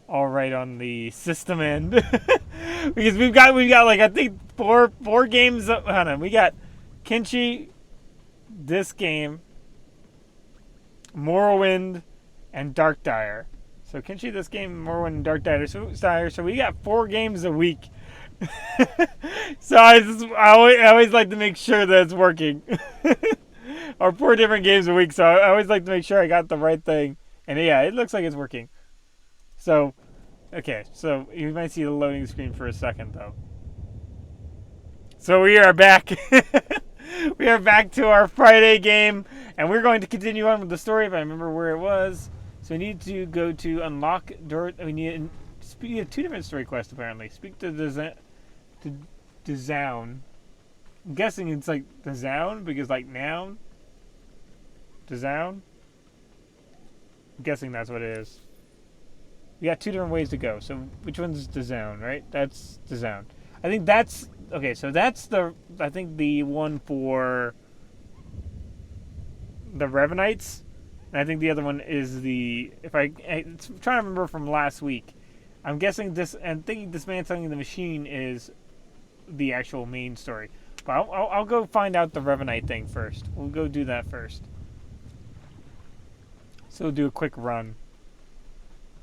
all right on the system end. Because we've got like I think four games. Hold on, we got Kenshi, this game, Morrowind, and Darkdire. So Kenshi, this game, Morrowind, and Darkdire. So we got 4 games a week. So I always like to make sure that it's working. Or 4 different games a week. So I always like to make sure I got the right thing. And yeah, it looks like it's working. So, okay. So you might see the loading screen for a second, though. So we are back. We are back to our Friday game. And we're going to continue on with the story if I remember where it was. So we need to go to unlock door. We need 2 different story quests, apparently. Speak to the Zown. I'm guessing it's like the Zown because like noun. The Zown. I'm guessing that's what it is. We got 2 different ways to go. So which one's the Zown, right? That's the Zown. I think that's okay. So that's I think the one for the Revenites. And I think the other one is it's trying to remember from last week. I'm guessing thinking Dismantling the Machine is the actual main story. But I'll go find out the Revenite thing first. We'll go do that first. So we'll do a quick run.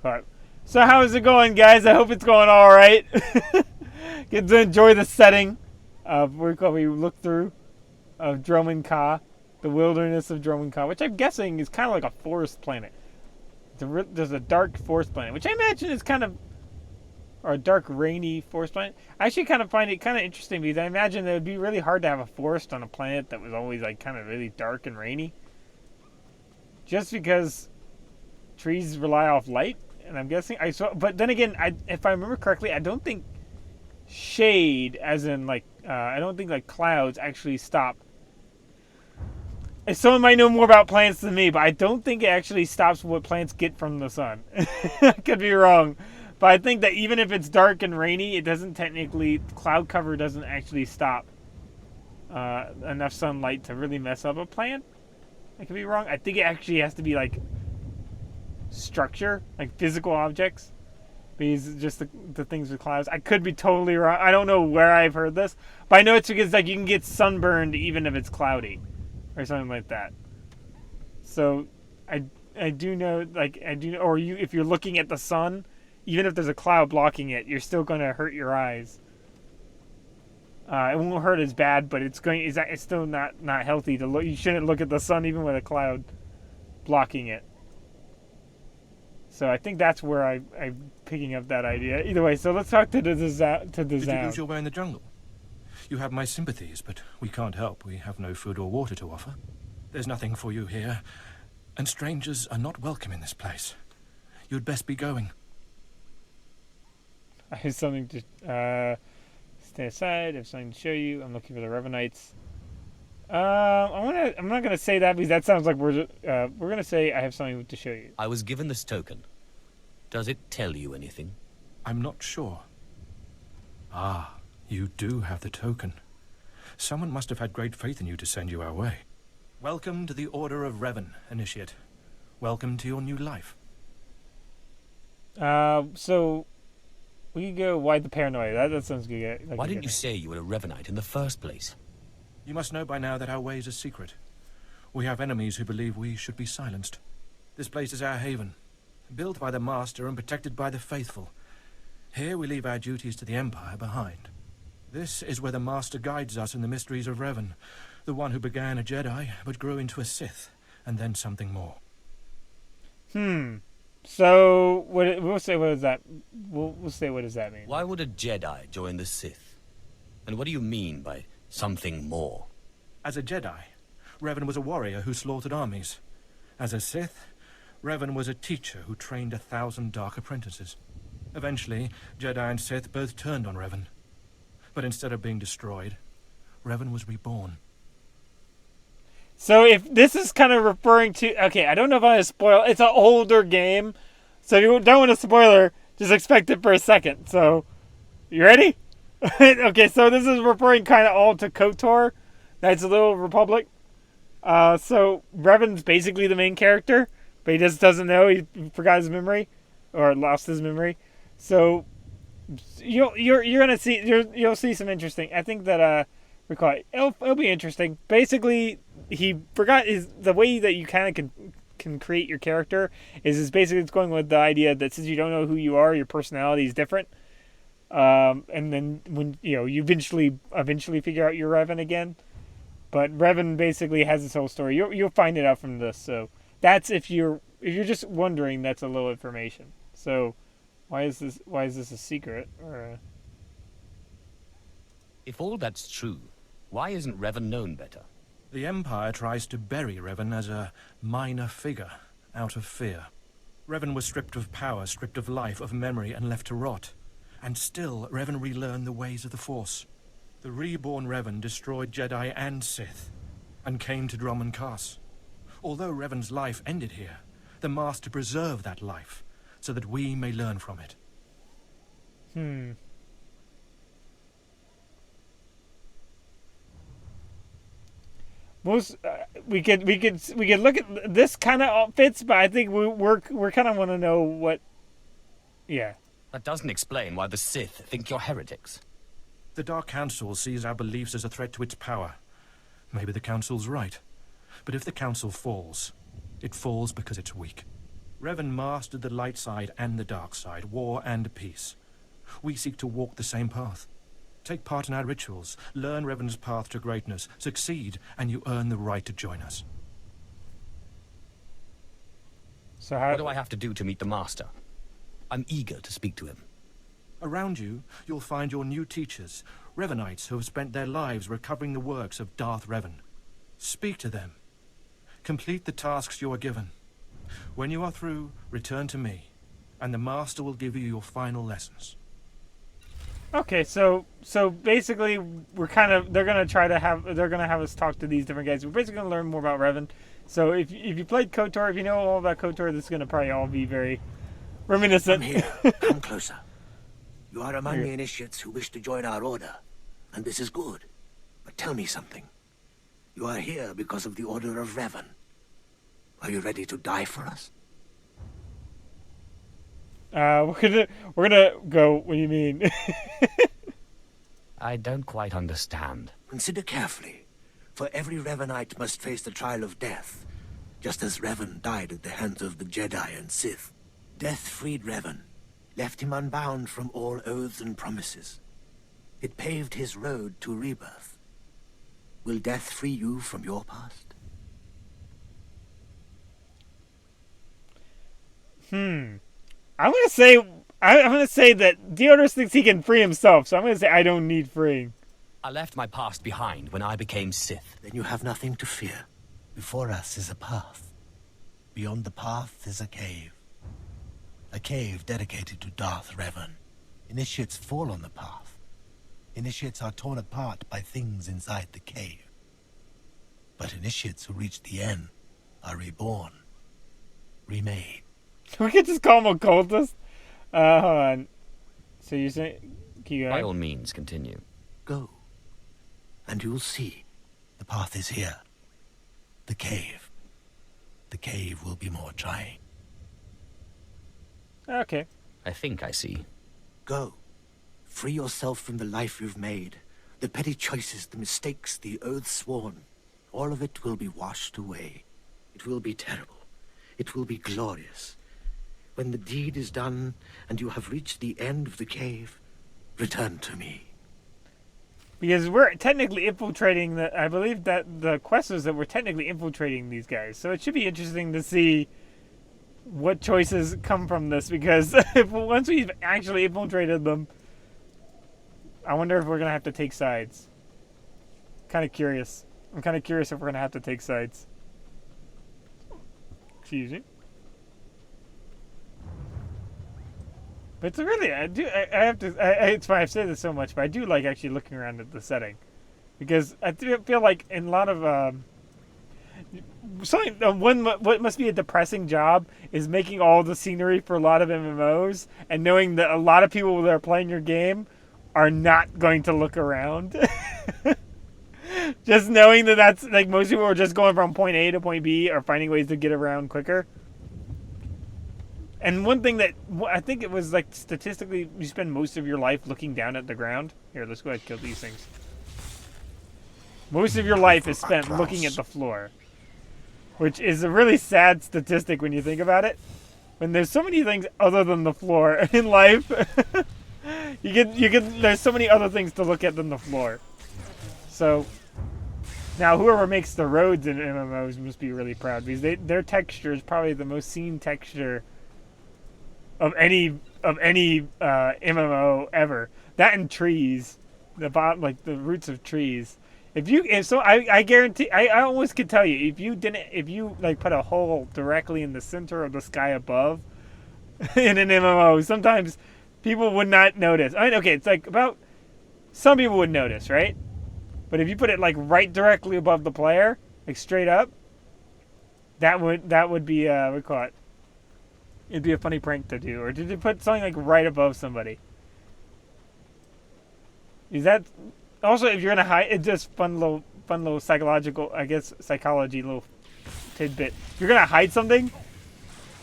But so how is it going, guys? I hope it's going all right. Get to enjoy the setting of we look through of Dromenka, the wilderness of Dromenka, which I'm guessing is kind of like a forest planet. There's a dark forest planet, which I imagine is kind of, or a dark rainy forest planet. I actually kind of find it kind of interesting because I imagine it would be really hard to have a forest on a planet that was always like kind of really dark and rainy. Just because trees rely off light, and I'm guessing but then again, if I remember correctly, I don't think shade, as in like I don't think like clouds actually stop. Someone might know more about plants than me, but I don't think it actually stops what plants get from the sun. I could be wrong. But I think that even if it's dark and rainy, it doesn't technically, cloud cover doesn't actually stop enough sunlight to really mess up a plant. I could be wrong. I think it actually has to be like structure, like physical objects. Because just the things with clouds. I could be totally wrong. I don't know where I've heard this. But I know it's because like you can get sunburned even if it's cloudy. Or something like that. So, I do know, like, or if you're looking at the sun, even if there's a cloud blocking it, you're still going to hurt your eyes. It won't hurt as bad, but it's still not healthy to look. You shouldn't look at the sun even with a cloud blocking it. So I think that's where I'm picking up that idea. Either way, so let's talk to the Zound. Did you lose your way in the jungle? You have my sympathies, but we can't help. We have no food or water to offer. There's nothing for you here, and strangers are not welcome in this place. You'd best be going. I have something to stay aside. I have something to show you. I'm looking for the Revenites. I'm not gonna say that because that sounds like we're gonna say I have something to show you. I was given this token. Does it tell you anything? I'm not sure. Ah. You do have the token. Someone must have had great faith in you to send you our way. Welcome to the Order of Revan, Initiate. Welcome to your new life. So we can go why the paranoia. That sounds good. Why didn't you say you were a Revanite in the first place? You must know by now that our ways are secret. We have enemies who believe we should be silenced. This place is our haven, built by the Master and protected by the faithful. Here we leave our duties to the Empire behind. This is where the Master guides us in the mysteries of Revan, the one who began a Jedi, but grew into a Sith, and then something more. So, we'll say what does that... We'll say what does that mean. Why would a Jedi join the Sith? And what do you mean by something more? As a Jedi, Revan was a warrior who slaughtered armies. As a Sith, Revan was a teacher who trained 1,000 dark apprentices. Eventually, Jedi and Sith both turned on Revan. But instead of being destroyed, Revan was reborn. So if this is kind of referring to... Okay, I don't know if I want to spoil... It's an older game. So if you don't want a spoiler, just expect it for a second. So, you ready? Okay, so this is referring kind of all to KOTOR. Knights of the Old Republic. So Revan's basically the main character. But he just doesn't know. He forgot his memory. or lost his memory. So you're gonna see you'll see some interesting. I think that recall it. It'll be interesting. Basically, he forgot is the way that you kind of can create your character is basically it's going with the idea that since you don't know who you are, your personality is different. And then when you eventually figure out your Revan again, but Revan basically has his whole story. You'll find it out from this. So that's if you're just wondering, that's a little information. So why is this a secret? Or If all that's true, why isn't Revan known better? The Empire tries to bury Revan as a minor figure, out of fear. Revan was stripped of power, stripped of life, of memory, and left to rot. And still, Revan relearned the ways of the Force. The reborn Revan destroyed Jedi and Sith, and came to Dromund Kaas. Although Revan's life ended here, the Master preserved that life, so that we may learn from it. Most we could look at this kind of fits, but I think we're kind of want to know what. Yeah. That doesn't explain why the Sith think you're heretics. The Dark Council sees our beliefs as a threat to its power. Maybe the Council's right. But if the Council falls, it falls because it's weak. Revan mastered the light side and the dark side, war and peace. We seek to walk the same path. Take part in our rituals, learn Revan's path to greatness, succeed, and you earn the right to join us. So What do I have to do to meet the Master? I'm eager to speak to him. Around you, you'll find your new teachers, Revanites who have spent their lives recovering the works of Darth Revan. Speak to them. Complete the tasks you are given. When you are through, return to me, and the Master will give you your final lessons. Okay, so basically they're gonna have us talk to these different guys. We're basically gonna learn more about Revan. So if you played KOTOR, if you know all about KOTOR, this is gonna probably all be very reminiscent. Come here. Come closer. You are among the initiates who wish to join our order, and this is good. But tell me something. You are here because of the Order of Revan. Are you ready to die for us? We're gonna go. What do you mean? I don't quite understand. Consider carefully, for every Revanite must face the trial of death, just as Revan died at the hands of the Jedi and Sith. Death freed Revan, left him unbound from all oaths and promises. It paved his road to rebirth. Will death free you from your past? I'm gonna say that Deodorous thinks he can free himself, so I'm gonna say I don't need freeing. I left my past behind when I became Sith. Then you have nothing to fear. Before us is a path. Beyond the path is a cave. A cave dedicated to Darth Revan. Initiates fall on the path. Initiates are torn apart by things inside the cave. But initiates who reach the end are reborn. Remade. We could just call him a cultist. Hold on. So you're saying... Can you go By ahead? all means, continue. Go, and you'll see. The path is here. The cave. The cave will be more trying. Okay. I think I see. Go. Free yourself from the life you've made. The petty choices, the mistakes, the oaths sworn. All of it will be washed away. It will be terrible. It will be glorious. When the deed is done, and you have reached the end of the cave, return to me. Because we're technically infiltrating I believe that the quest is that we're technically infiltrating these guys. So it should be interesting to see what choices come from this. Because once we've actually infiltrated them, I wonder if we're going to have to take sides. Kind of curious. I'm kind of curious if we're going to have to take sides. Excuse me. But it's really, I have to, it's fine, I've said this so much, but I do like actually looking around at the setting. Because I feel like in a lot of, what must be a depressing job is making all the scenery for a lot of MMOs and knowing that a lot of people that are playing your game are not going to look around. Just knowing that that's, like, most people are just going from point A to point B or finding ways to get around quicker. And one thing that I think it was like statistically, you spend most of your life looking down at the ground. Here, let's go ahead and kill these things. Most of your life is spent looking at the floor, which is a really sad statistic when you think about it. When there's so many things other than the floor in life, there's so many other things to look at than the floor. So now whoever makes the roads in MMOs must be really proud, because their texture is probably the most seen texture of any MMO ever. That and trees, the roots of trees. I guarantee, I almost could tell you, if you like put a hole directly in the center of the sky above in an MMO, sometimes people would not notice. I mean, okay, it's like some people would notice, right? But if you put it like right directly above the player, like straight up, that would be we call it. It'd be a funny prank to do. Or did you put something like right above somebody? Is that also, if you're gonna hide? It's just fun little psychological, I guess, psychology little tidbit. If you're gonna hide something,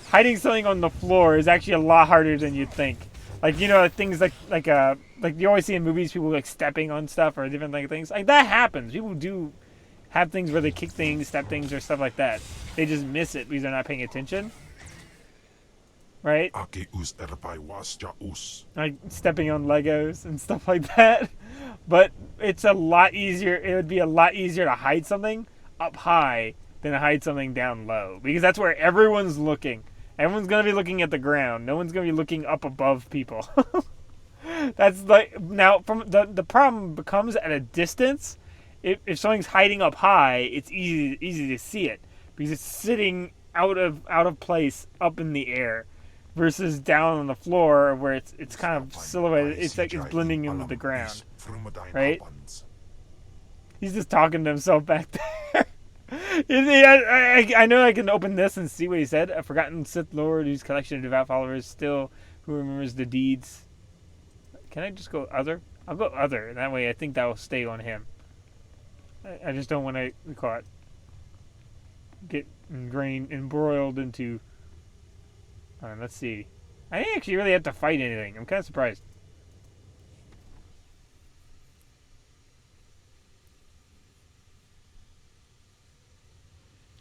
hiding something on the floor is actually a lot harder than you'd think. Like, you know, things like you always see in movies, people like stepping on stuff or different things. Like, that happens. People do have things where they kick things, step things, or stuff like that. They just miss it because they're not paying attention. Right? Like stepping on Legos and stuff like that. But it's a lot easier. It would be a lot easier to hide something up high than to hide something down low. Because that's where everyone's looking. Everyone's going to be looking at the ground. No one's going to be looking up above people. That's like, now, from the problem becomes at a distance. If something's hiding up high, it's easy to see it. Because it's sitting out of place up in the air. Versus down on the floor where it's kind of silhouetted. It's like it's blending in with the ground, right? He's just talking to himself back there. I know I can open this and see what he said. A forgotten Sith Lord whose collection of devout followers still who remembers the deeds. Can I just go other? I'll go other. That way I think that will stay on him. I just don't want to get embroiled into... let's see. I didn't actually really have to fight anything. I'm kind of surprised.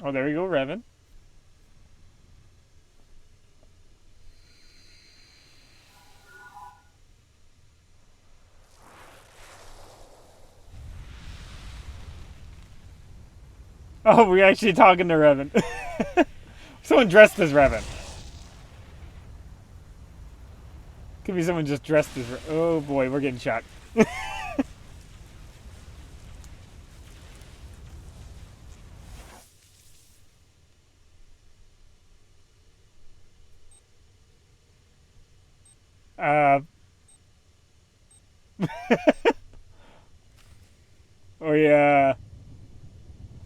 Oh, there we go, Revan. Oh, we're actually talking to Revan. Someone dressed as Revan. Could be someone just dressed as... Oh boy, we're getting shot. Oh yeah.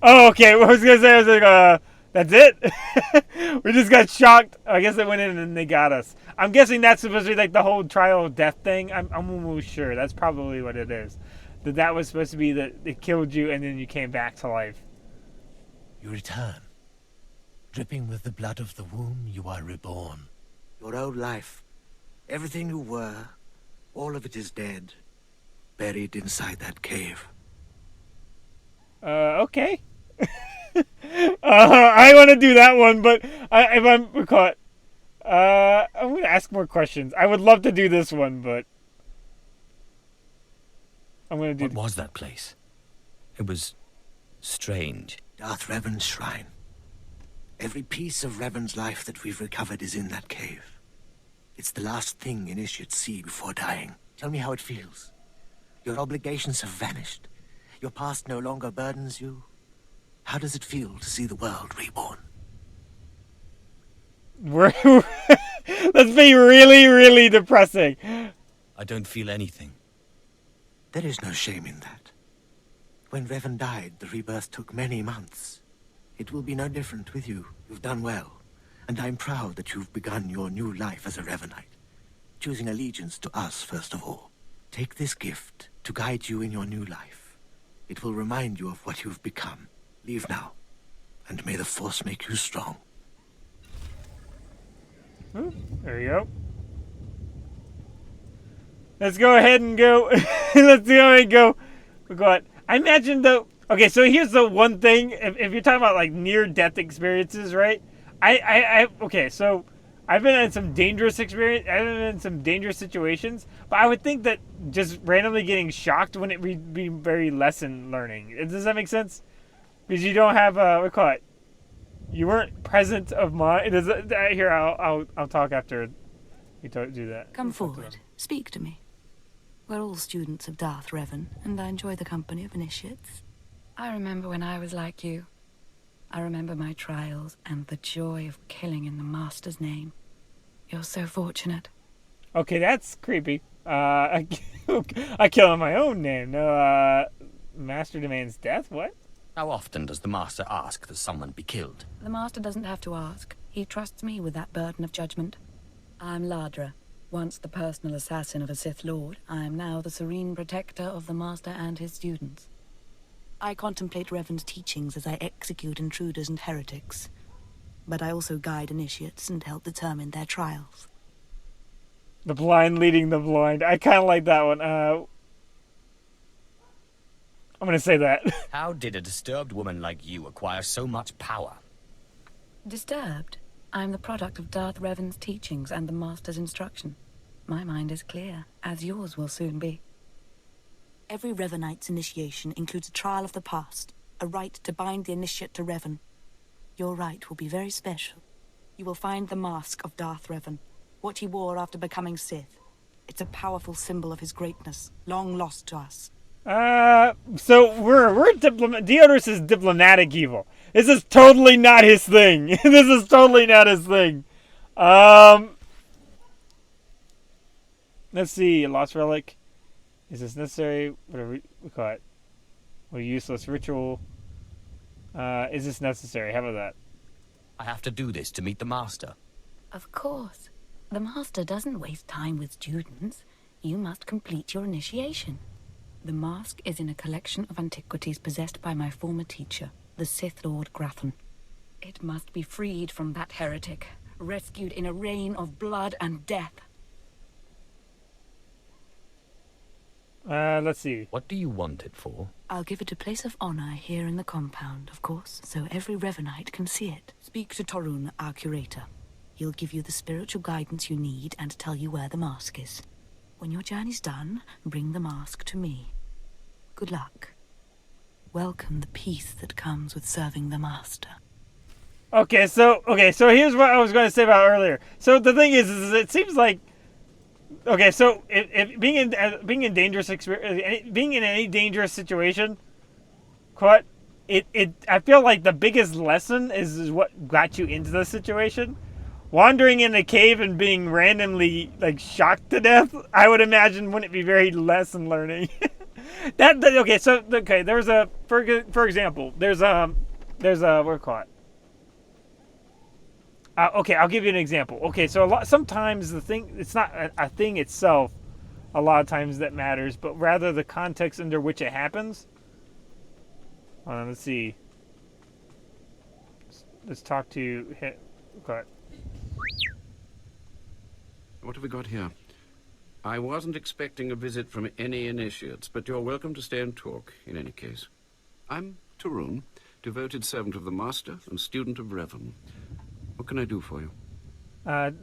Oh, okay. I was gonna say, I was like, that's it? We just got shocked. I guess they went in and they got us. I'm guessing that's supposed to be like the whole trial of death thing. I'm almost sure. That's probably what it is. That was supposed to be that it killed you and then you came back to life. You return. Dripping with the blood of the womb, you are reborn. Your old life, everything you were, all of it is dead. Buried inside that cave. Okay. I want to do that one, but if I'm caught, I'm going to ask more questions. I would love to do this one, but I'm going to do... What was that place? It was strange. Darth Revan's shrine. Every piece of Revan's life that we've recovered is in that cave. It's the last thing initiates see before dying. Tell me how it feels. Your obligations have vanished. Your past no longer burdens you. How does it feel to see the world reborn? Let's be really, really depressing. I don't feel anything. There is no shame in that. When Revan died, the rebirth took many months. It will be no different with you. You've done well. And I'm proud that you've begun your new life as a Revanite. Choosing allegiance to us, first of all. Take this gift to guide you in your new life. It will remind you of what you've become. Leave now, and may the Force make you strong. Ooh, there you go. Let's go ahead and go. Let's go ahead and go. Go on. I imagine though. Okay, so here's the one thing. If you're talking about like near-death experiences, right? Okay, so I've been in some dangerous experience. I've been in some dangerous situations, but I would think that just randomly getting shocked wouldn't be very lesson learning. Does that make sense? Because you don't have what do you call it? You weren't present of mind. Here, I'll talk after you do that. Come forward. Speak to me. We're all students of Darth Revan, and I enjoy the company of initiates. I remember when I was like you. I remember my trials and the joy of killing in the Master's name. You're so fortunate. Okay, that's creepy. I kill in my own name. No, Master demands death? What? How often does the Master ask that someone be killed? The Master doesn't have to ask. He trusts me with that burden of judgment. I'm Ladra. Once the personal assassin of a Sith Lord, I am now the serene protector of the Master and his students. I contemplate Revan's teachings as I execute intruders and heretics. But I also guide initiates and help determine their trials. The blind leading the blind. I kind of like that one. I'm going to say that. How did a disturbed woman like you acquire so much power? Disturbed? I'm the product of Darth Revan's teachings and the Master's instruction. My mind is clear, as yours will soon be. Every Revanite's initiation includes a trial of the past, a rite to bind the initiate to Revan. Your rite will be very special. You will find the mask of Darth Revan, what he wore after becoming Sith. It's a powerful symbol of his greatness, long lost to us. So we're Deodorous is diplomatic evil. This is totally not his thing. This is totally not his thing. Let's see. A lost relic. Is this necessary? What do we call it? A useless ritual. Is this necessary? How about that? I have to do this to meet the Master. Of course. The Master doesn't waste time with students. You must complete your initiation. The mask is in a collection of antiquities possessed by my former teacher, the Sith Lord Grafton. It must be freed from that heretic, rescued in a rain of blood and death. Let's see. What do you want it for? I'll give it a place of honor here in the compound, of course, so every Revanite can see it. Speak to Torun, our curator. He'll give you the spiritual guidance you need and tell you where the mask is. When your journey's done, bring the mask to me. Good luck. Welcome the peace that comes with serving the Master. Okay, so here's what I was going to say about earlier. So the thing is it seems like okay, so if being in any dangerous situation, I feel like the biggest lesson is what got you into the situation. Wandering in a cave and being randomly like shocked to death, I would imagine wouldn't be very lesson learning. There's a for example, there's a what do you call it? Okay, I'll give you an example. Okay, so sometimes it's not a thing itself a lot of times that matters, but rather the context under which it happens. Let's see. Let's talk to okay. What have we got here? I wasn't expecting a visit from any initiates, but you're welcome to stay and talk, in any case. I'm Torun, devoted servant of the Master and student of Revan. What can I do for you?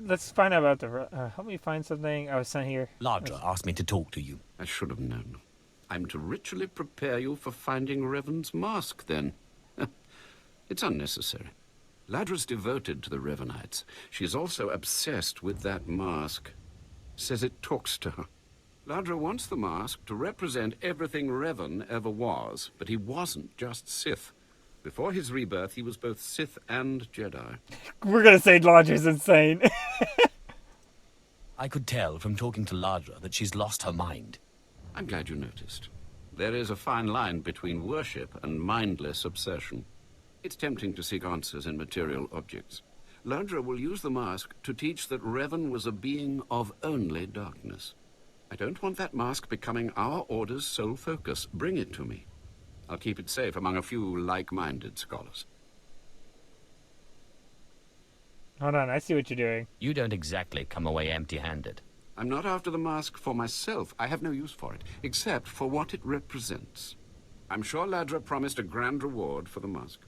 Let's find out about help me find something. I was sent here. Ladra asked me to talk to you. I should have known. I'm to ritually prepare you for finding Revan's mask, then. It's unnecessary. Ladra's devoted to the Revanites. She's also obsessed with that mask. Says it talks to her. Ladra wants the mask to represent everything Revan ever was, but he wasn't just Sith. Before his rebirth, he was both Sith and Jedi. We're gonna say Ladra's insane. I could tell from talking to Ladra that she's lost her mind. I'm glad you noticed. There is a fine line between worship and mindless obsession. It's tempting to seek answers in material objects. Ladra will use the mask to teach that Revan was a being of only darkness. I don't want that mask becoming our Order's sole focus. Bring it to me. I'll keep it safe among a few like-minded scholars. Hold on, I see what you're doing. You don't exactly come away empty-handed. I'm not after the mask for myself. I have no use for it, except for what it represents. I'm sure Ladra promised a grand reward for the mask.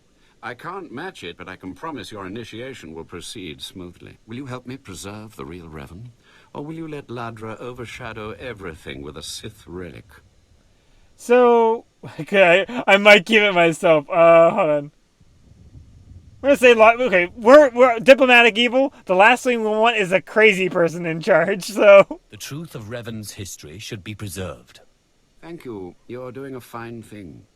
I can't match it, but I can promise your initiation will proceed smoothly. Will you help me preserve the real Revan? Or will you let Ladra overshadow everything with a Sith relic? So, okay, I might keep it myself. Hold on. We're gonna say, okay, we're diplomatic evil. The last thing we want is a crazy person in charge, so... The truth of Revan's history should be preserved. Thank you. You're doing a fine thing.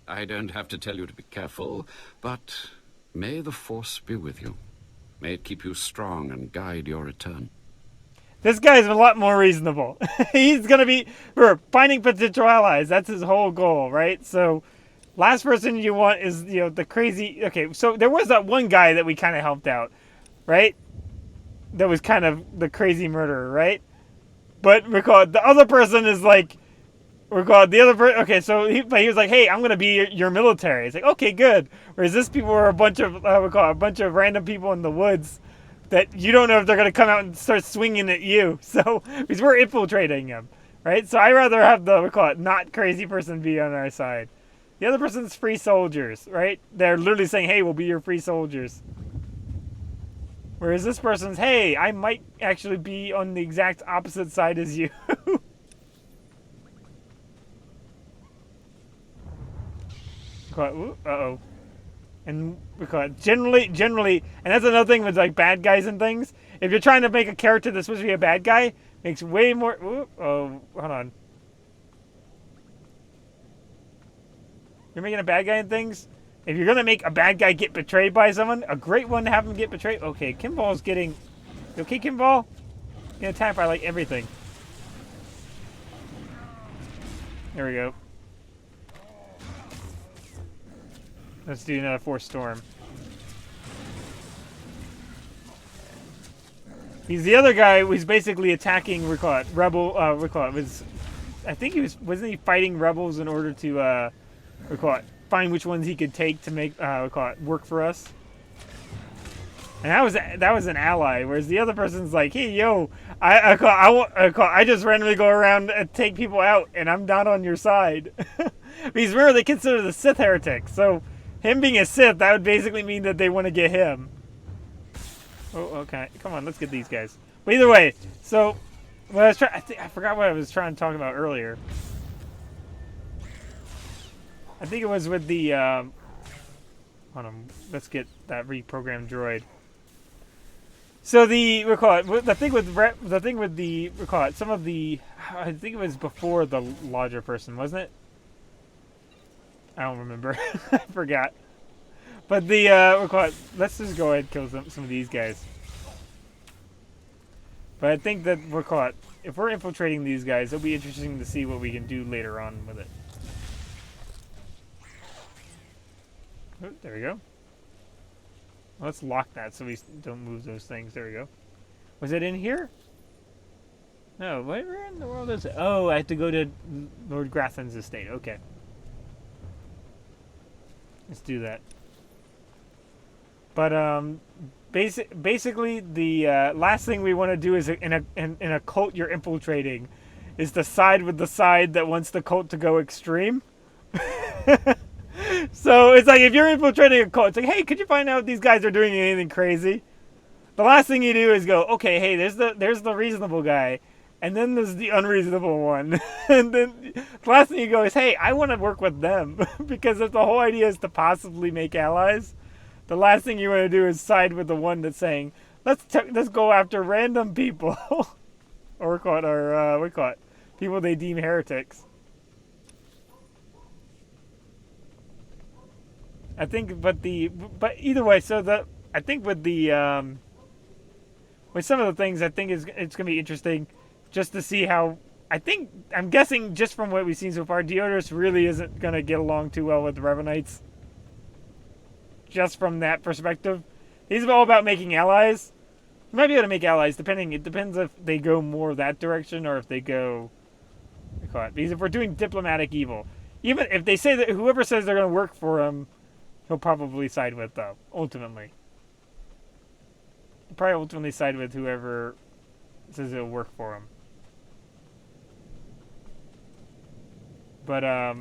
I don't have to tell you to be careful, but may the Force be with you. May it keep you strong and guide your return. This guy's a lot more reasonable. He's gonna be... We're finding potential allies. That's his whole goal, right? So, last person you want is, the crazy... Okay, so there was that one guy that we kind of helped out, right? That was kind of the crazy murderer, right? But recall, the other person is like... Okay, so he was like, hey, I'm going to be your military. It's like, okay, good. Whereas this people were a bunch of random people in the woods that you don't know if they're going to come out and start swinging at you. So, because we're infiltrating them, right? So I'd rather have the, not crazy person be on our side. The other person's free soldiers, right? They're literally saying, hey, we'll be your free soldiers. Whereas this person's, hey, I might actually be on the exact opposite side as you. Uh-oh. And we call it generally, and that's another thing with like bad guys and things. If you're trying to make a character that's supposed to be a bad guy, makes way more. Hold on. You're making a bad guy in things. If you're gonna make a bad guy get betrayed by someone, a great one to have him get betrayed. Okay, Kimball's getting. You okay, Kimball? Getting attacked by like everything. There we go. Let's do another Force Storm. He's the other guy who's basically attacking Rebel. I think wasn't he fighting rebels in order to find which ones he could take to make work for us. And that was an ally, whereas the other person's like, hey yo, I just randomly go around and take people out, and I'm not on your side. Because remember, they consider the Sith heretics, so. Him being a Sith, that would basically mean that they want to get him. Oh, okay. Come on, let's get these guys. But either way, so what I was I forgot what I was trying to talk about earlier. I think it was with the. Hold on, let's get that reprogrammed droid. So the some of the. I think it was before the larger person, wasn't it? I don't remember. I forgot. But the let's just go ahead and kill some of these guys. But I think that if we're infiltrating these guys, it'll be interesting to see what we can do later on with it. Oh, there we go. Well, let's lock that so we don't move those things. There we go. Was it in here? No, where in the world is it? Oh, I have to go to Lord Grathan's estate. Okay. Let's do that. But basically, the last thing we want to do is in a cult you're infiltrating, is to side with the side that wants the cult to go extreme. So it's like if you're infiltrating a cult, it's like, hey, could you find out if these guys are doing anything crazy? The last thing you do is go, okay, hey, there's the reasonable guy. And then there's the unreasonable one. And then the last thing you go is, hey, I want to work with them. Because if the whole idea is to possibly make allies, the last thing you want to do is side with the one that's saying, let's go after random people. Or people they deem heretics. I think, but either way, so I think with some of the things, I think it's going to be interesting. Just to see how, I'm guessing just from what we've seen so far, Deodorous really isn't going to get along too well with the Revanites. Just from that perspective. He's all about making allies. He might be able to make allies, it depends if they go more that direction or if they go, because if we're doing diplomatic evil. Even if they say that whoever says they're going to work for him, he'll probably side with, though, ultimately. He'll probably ultimately side with whoever says it'll work for him. But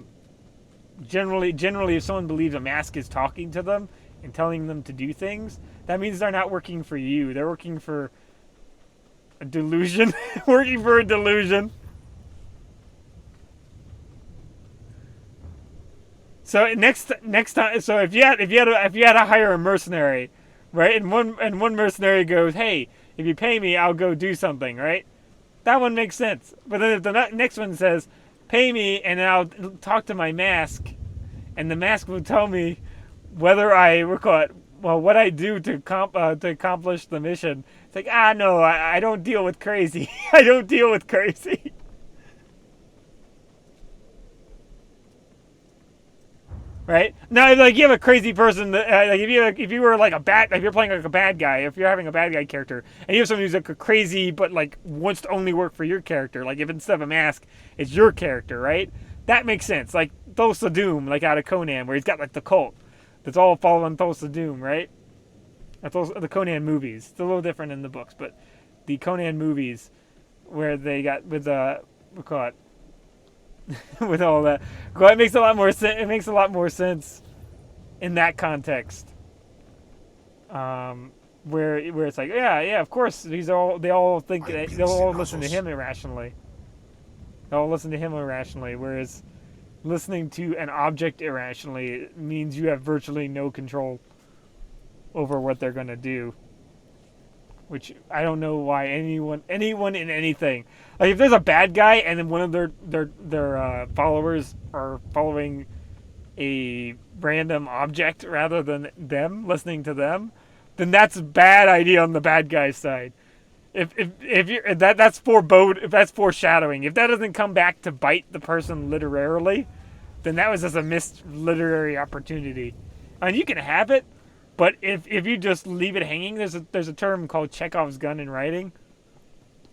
generally, if someone believes a mask is talking to them and telling them to do things, that means they're not working for you. They're working for a delusion. Working for a delusion. So next time, so if you had to hire a mercenary, right? And one mercenary goes, "Hey, if you pay me, I'll go do something," right? That one makes sense. But then if the next one says, "Pay me, and I'll talk to my mask," and the mask will tell me whether what I do to accomplish the mission. It's like, no, I don't deal with crazy. I don't deal with crazy. Right? Now, like, you have a crazy person that, like, if you were like if you're playing like a bad guy, if you're having a bad guy character, and you have someone who's like a crazy but like wants to only work for your character, like if instead of a mask, it's your character, right? That makes sense. Like Thulsa Doom, like out of Conan, where he's got like the cult that's all following Thulsa Doom, right? That's also the Conan movies. It's a little different in the books, but the Conan movies where they got with with all that, it makes a lot more sense. It makes a lot more sense in that context, where it's like, yeah, of course, they all think that they'll all listen to him irrationally. They'll all listen to him irrationally, whereas listening to an object irrationally means you have virtually no control over what they're going to do. Which I don't know why anyone in anything, like if there's a bad guy and then one of their followers are following a random object rather than them listening to them, then that's a bad idea on the bad guy's side. If you're that's foreshadowing. If that doesn't come back to bite the person literally, then that was just a missed literary opportunity. And you can have it. But if you just leave it hanging, there's a term called Chekhov's gun in writing,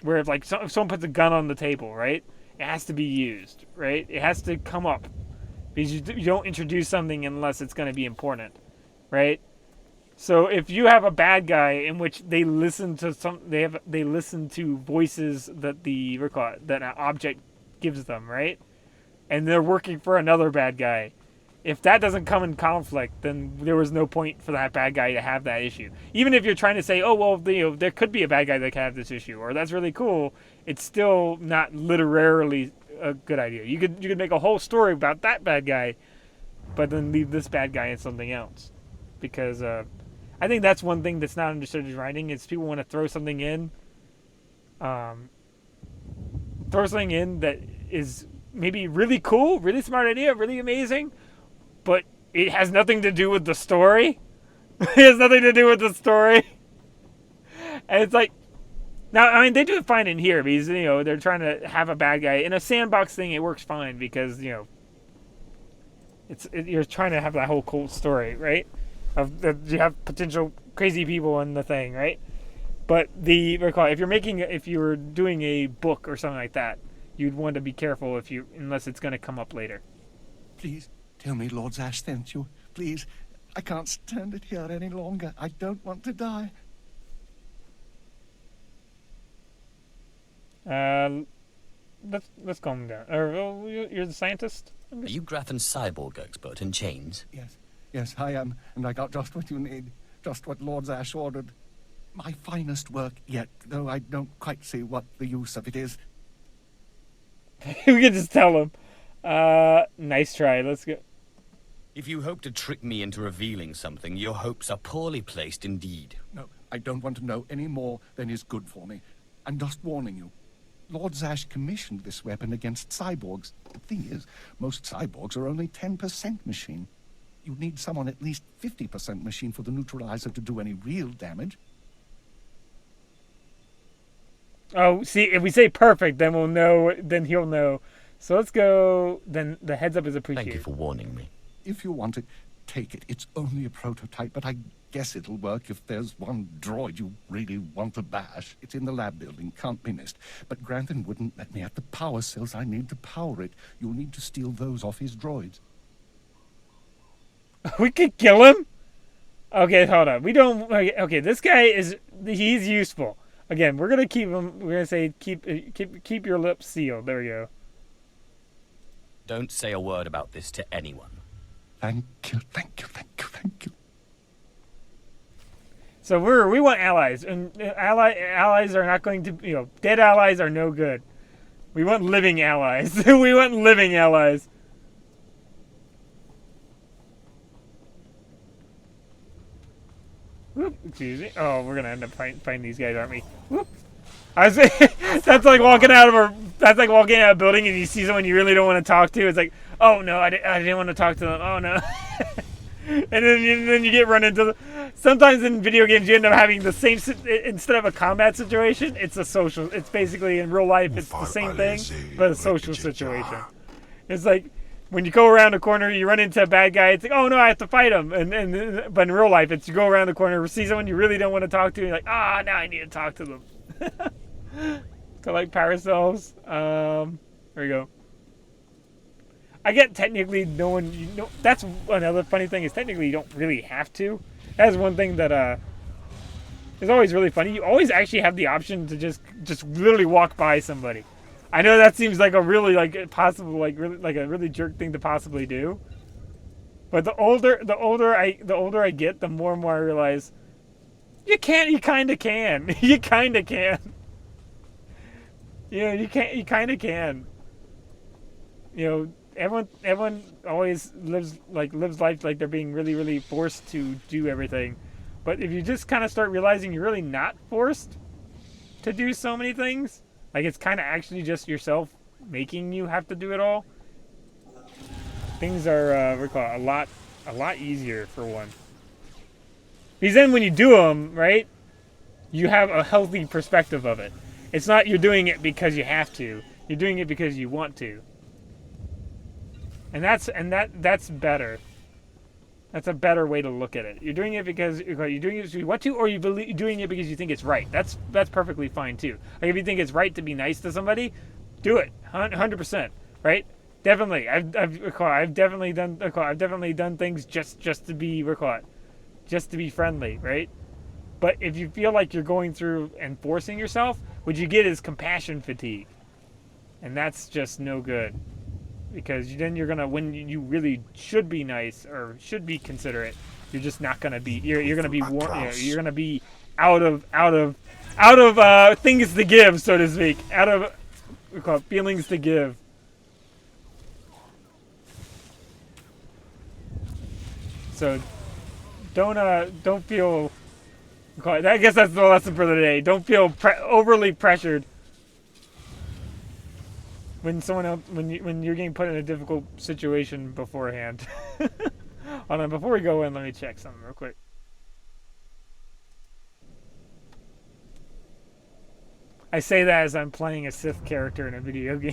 where if someone puts a gun on the table, right, it has to be used, right? It has to come up, because you don't introduce something unless it's going to be important, right? So if you have a bad guy in which they listen to they listen to voices that that an object gives them, right, and they're working for another bad guy. If that doesn't come in conflict, then there was no point for that bad guy to have that issue. Even if you're trying to say, oh, well, there could be a bad guy that can have this issue, or that's really cool, it's still not literarily a good idea. You could make a whole story about that bad guy, but then leave this bad guy in something else. Because I think that's one thing that's not understood in writing, is people want to throw something in that is maybe really cool, really smart idea, really amazing, but it has nothing to do with the story. It has nothing to do with the story. And it's like, now, I mean, they do it fine in here because, they're trying to have a bad guy. In a sandbox thing, it works fine because, you're trying to have that whole cool story, right? You have potential crazy people in the thing, right? But if you were doing a book or something like that, you'd want to be careful unless it's going to come up later. Please. Tell me Lord Zash sent you. Please. I can't stand it here any longer. I don't want to die. Let's calm down. You're the scientist? Are you Graffin's cyborg expert in chains? Yes, I am. And I got just what you need. Just what Lord Zash ordered. My finest work yet, though I don't quite see what the use of it is. We can just tell him. Nice try. Let's go. If you hope to trick me into revealing something, your hopes are poorly placed indeed. No, I don't want to know any more than is good for me. I'm just warning you. Lord Zash commissioned this weapon against cyborgs. The thing is, most cyborgs are only 10% machine. You need someone at least 50% machine for the neutralizer to do any real damage. Oh, see, if we say perfect, then we'll know. Then he'll know. So let's go. Then the heads up is appreciated. Thank you for warning me. If you want it, take it. It's only a prototype, but I guess it'll work if there's one droid you really want to bash. It's in the lab building, can't be missed. But Grantham wouldn't let me have the power cells I need to power it. You'll need to steal those off his droids. We could kill him? Okay, hold on. We don't... Okay, this guy is... He's useful. Again, we're going to keep him... We're going to say keep your lips sealed. There we go. Don't say a word about this to anyone. Thank you, thank you, thank you, thank you. So we want allies. And allies are not going to... dead allies are no good. We want living allies. We want living allies. Whoop, excuse me. Oh, we're gonna end up fighting these guys, aren't we? Whoop. I was that's like walking out of a building and you see someone you really don't want to talk to. It's like, oh no, I didn't want to talk to them. Oh no. And then you get run into. Sometimes in video games you end up having the same instead of a combat situation, it's a social. It's basically in real life it's the same thing, but a social situation. It's like. When you go around the corner, you run into a bad guy. It's like, oh no, I have to fight him. But in real life, it's you go around the corner, see someone you really don't want to talk to, and you're like, now I need to talk to them. Collect power cells. There we go. I get technically no one. That's another funny thing is technically you don't really have to. That's one thing that is always really funny. You always actually have the option to just literally walk by somebody. I know that seems like a really really jerk thing to possibly do. But the older I get, the more and more I realize you kind of can. You kind of can. You kind of can. Everyone always lives life like they're being really, really forced to do everything. But if you just kind of start realizing you're really not forced to do so many things, like it's kind of actually just yourself making you have to do it all. Things are a lot easier for one. Because then when you do them, right, you have a healthy perspective of it. It's not you're doing it because you have to. You're doing it because you want to. And that's better. That's a better way to look at it. You're doing it because you want to, or you're doing it because you think it's right. That's perfectly fine too. Like if you think it's right to be nice to somebody, do it 100%. Right? Definitely. I've definitely done things just to be just to be friendly. Right? But if you feel like you're going through and forcing yourself, what you get is compassion fatigue, and that's just no good. Because then you're gonna, when you really should be nice or should be considerate, you're just not gonna be. You're gonna be you're gonna be out of things to give, so to speak. Out of we call it feelings to give. So don't feel. I guess that's the lesson for the day. Don't feel overly pressured. When someone else, when you're getting put in a difficult situation beforehand. Hold on, before we go in, let me check something real quick. I say that as I'm playing a Sith character in a video game,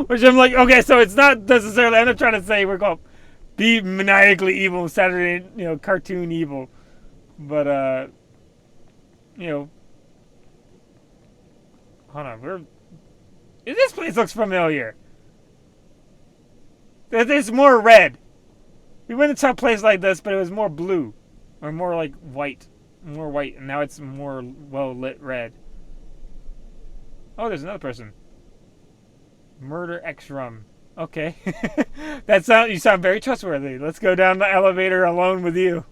which I'm like, okay, so it's not necessarily. I'm not trying to say we're called be maniacally evil, Saturday, cartoon evil, but hold on, this place looks familiar. It's more red. We went into a place like this, but it was more blue. Or more like white. More white, and now it's more well-lit red. Oh, there's another person. Murder X Rum. Okay. You sound very trustworthy. Let's go down the elevator alone with you.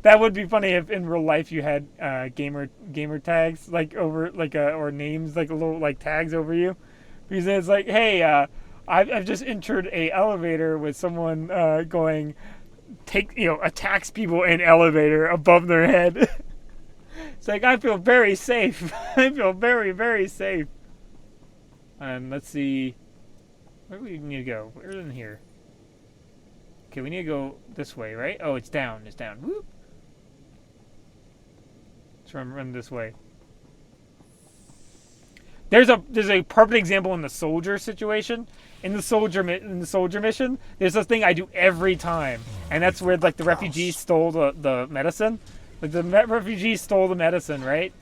That would be funny if in real life you had gamer tags or names like little tags over you, because it's like, hey, I've just entered a elevator with someone going attacks people in elevator above their head. It's like I feel very safe. I feel very, very safe. And let's see, where do we need to go? Where's in here? Okay, we need to go this way, right? Oh, it's down. It's down. Whoop. Run this way. There's a perfect example in the soldier situation. in the soldier mission, there's this thing I do every time, and that's where like the refugees stole the medicine. Like the refugees stole the medicine, right?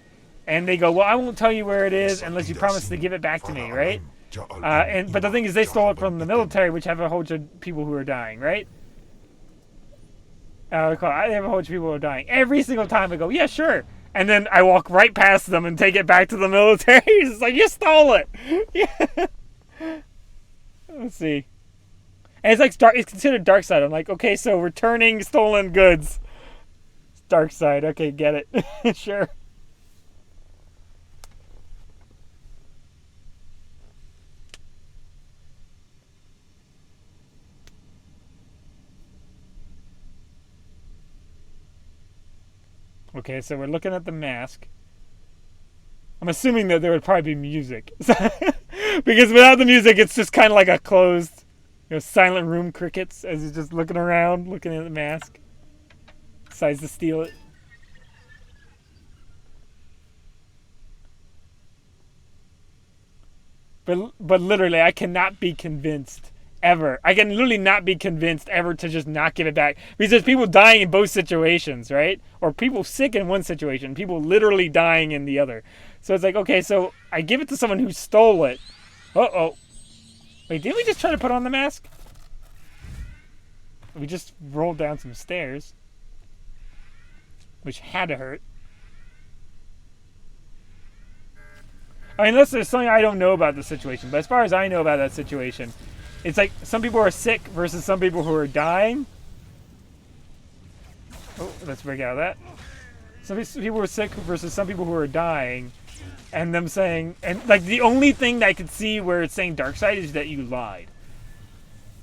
And they go, well, I won't tell you where it is unless you promise to give it back to me, right? But the thing is, they stole it from the military, which have a whole bunch of people who are dying, right? They have a whole bunch of people who are dying. Every single time I go, yeah, sure. And then I walk right past them and take it back to the military. It's like, you stole it. Yeah. Let's see. And it's like it's considered dark side. I'm like, okay, so returning stolen goods. It's dark side. Okay, get it. Sure. Okay, so we're looking at the mask. I'm assuming that there would probably be music. Because without the music, it's just kind of like a closed, silent room crickets as he's just looking around, looking at the mask. Decides to steal it. But literally, I cannot be convinced ever. I can literally not be convinced ever to just not give it back. Because there's people dying in both situations, right? Or people sick in one situation, people literally dying in the other. So it's like, okay, so I give it to someone who stole it. Uh-oh. Wait, didn't we just try to put on the mask? We just rolled down some stairs. Which had to hurt. I mean, unless there's something I don't know about the situation. But as far as I know about that situation, it's like some people are sick versus some people who are dying. Oh, let's break out of that. Some people are sick versus some people who are dying. And them saying... And, like, the only thing that I could see where it's saying dark side is that you lied.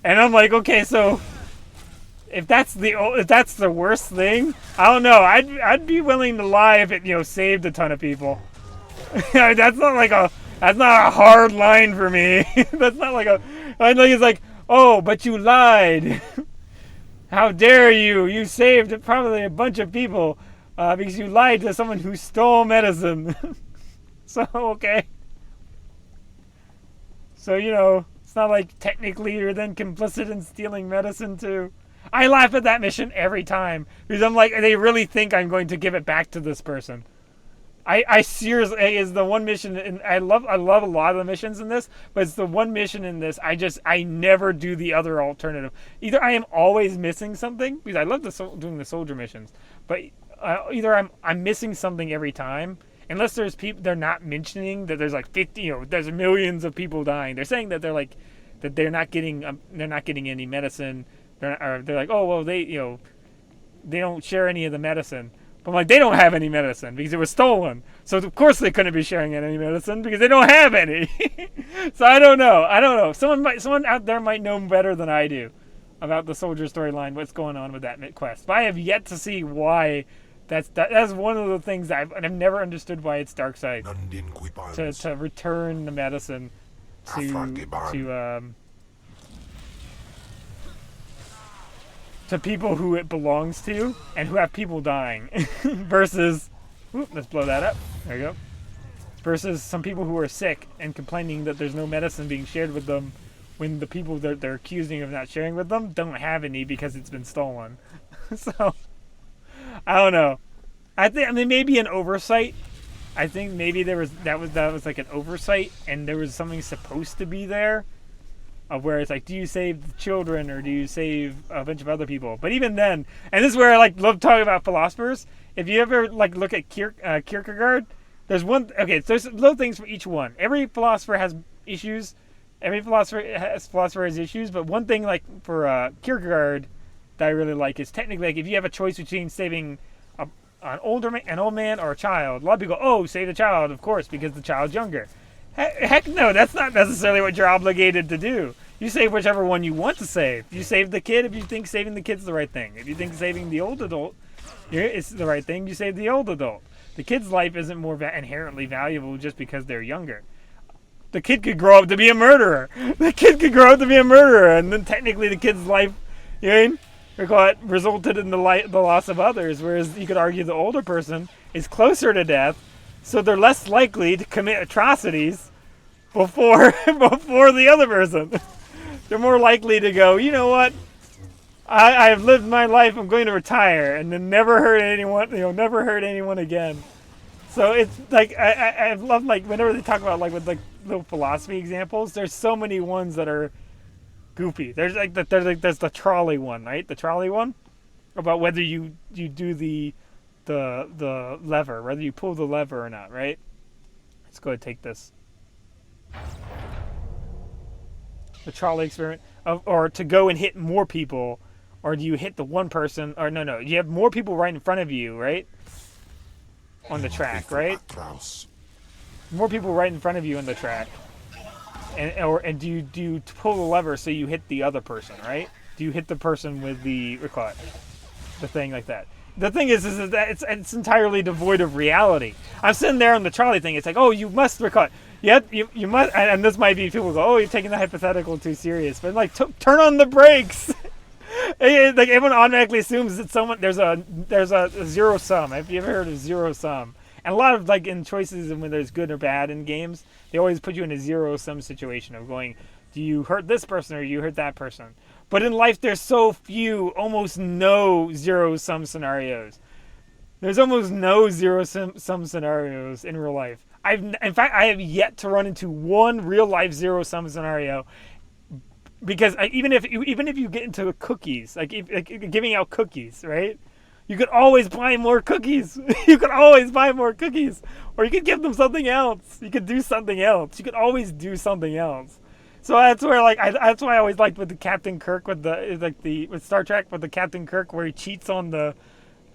And I'm like, okay, so... If that's the worst thing, I don't know. I'd be willing to lie if it, saved a ton of people. That's not a hard line for me. That's not like a... I know he's like, oh, but you lied. How dare you? You saved probably a bunch of people because you lied to someone who stole medicine. So, okay. So, it's not like technically you're then complicit in stealing medicine too. I laugh at that mission every time because I'm like, they really think I'm going to give it back to this person. I seriously, is the one mission, and I love a lot of the missions in this, but it's the one mission in this, I never do the other alternative. Either I am always missing something, because I love doing the soldier missions, but either I'm missing something every time, unless there's people, they're not mentioning that there's like 50, there's millions of people dying. They're saying that they're not getting any medicine. They're like, oh, well, they don't share any of the medicine. But I'm like, they don't have any medicine because it was stolen. So of course they couldn't be sharing any medicine because they don't have any. So I don't know. Someone out there might know better than I do about the soldier storyline, what's going on with that quest. But I have yet to see why that's one of the things that I've never understood why it's dark side to return the medicine to people who it belongs to and who have people dying versus, let's blow that up. There you go. Versus some people who are sick and complaining that there's no medicine being shared with them when the people that they're accusing of not sharing with them don't have any because it's been stolen. So, I don't know. I mean, maybe an oversight. I think maybe that was like an oversight and there was something supposed to be there. Of where it's like, do you save the children or do you save a bunch of other people? But even then, and this is where I love talking about philosophers. If you ever look at Kierkegaard, there's little things for each one. Every philosopher has issues. Every philosopher has issues. But one thing for Kierkegaard that I really like is technically if you have a choice between saving an old man or a child, a lot of people go, oh, save the child, of course, because the child's younger. Heck no, that's not necessarily what you're obligated to do. You save whichever one you want to save. You save the kid if you think saving the kid's the right thing. If you think saving the old adult is the right thing, you save the old adult. The kid's life isn't more inherently valuable just because they're younger. The kid could grow up to be a murderer. And then technically the kid's life, resulted in the loss of others. Whereas you could argue the older person is closer to death, so they're less likely to commit atrocities before the other person. They're more likely to go, you know what? I have lived my life. I'm going to retire, and then never hurt anyone. Never hurt anyone again. So it's like I love like whenever they talk about like with like little philosophy examples. There's so many ones that are goofy. There's the trolley one, right? The trolley one about whether you do the lever, whether you pull the lever or not, right? Let's go ahead and take this. The trolley experiment, or to go and hit more people. Or do you hit the one person? Or no, you have more people right in front of you, right? On the track, right? More people right in front of you on the track. And do you pull the lever so you hit the other person, right? Do you hit the person with the thing like that? The thing is that it's entirely devoid of reality. I'm sitting there on the trolley thing. It's like, oh, you must record. Yep, you must. And this might be people go, oh, you're taking the hypothetical too serious. But like, turn on the brakes. Like everyone automatically assumes that there's a zero sum. Have you ever heard of zero sum? And a lot of like in choices and when there's good or bad in games, they always put you in a zero sum situation of going, do you hurt this person or do you hurt that person? But in life, there's so few, almost no zero sum scenarios. There's almost no zero sum scenarios in real life. In fact, I have yet to run into one real life zero sum scenario. Because even if you get into cookies, like giving out cookies, right? You could always buy more cookies. You could always buy more cookies, or you could give them something else. You could do something else. You could always do something else. So that's where that's why I always liked with the Captain Kirk with Star Trek with the Captain Kirk where he cheats on the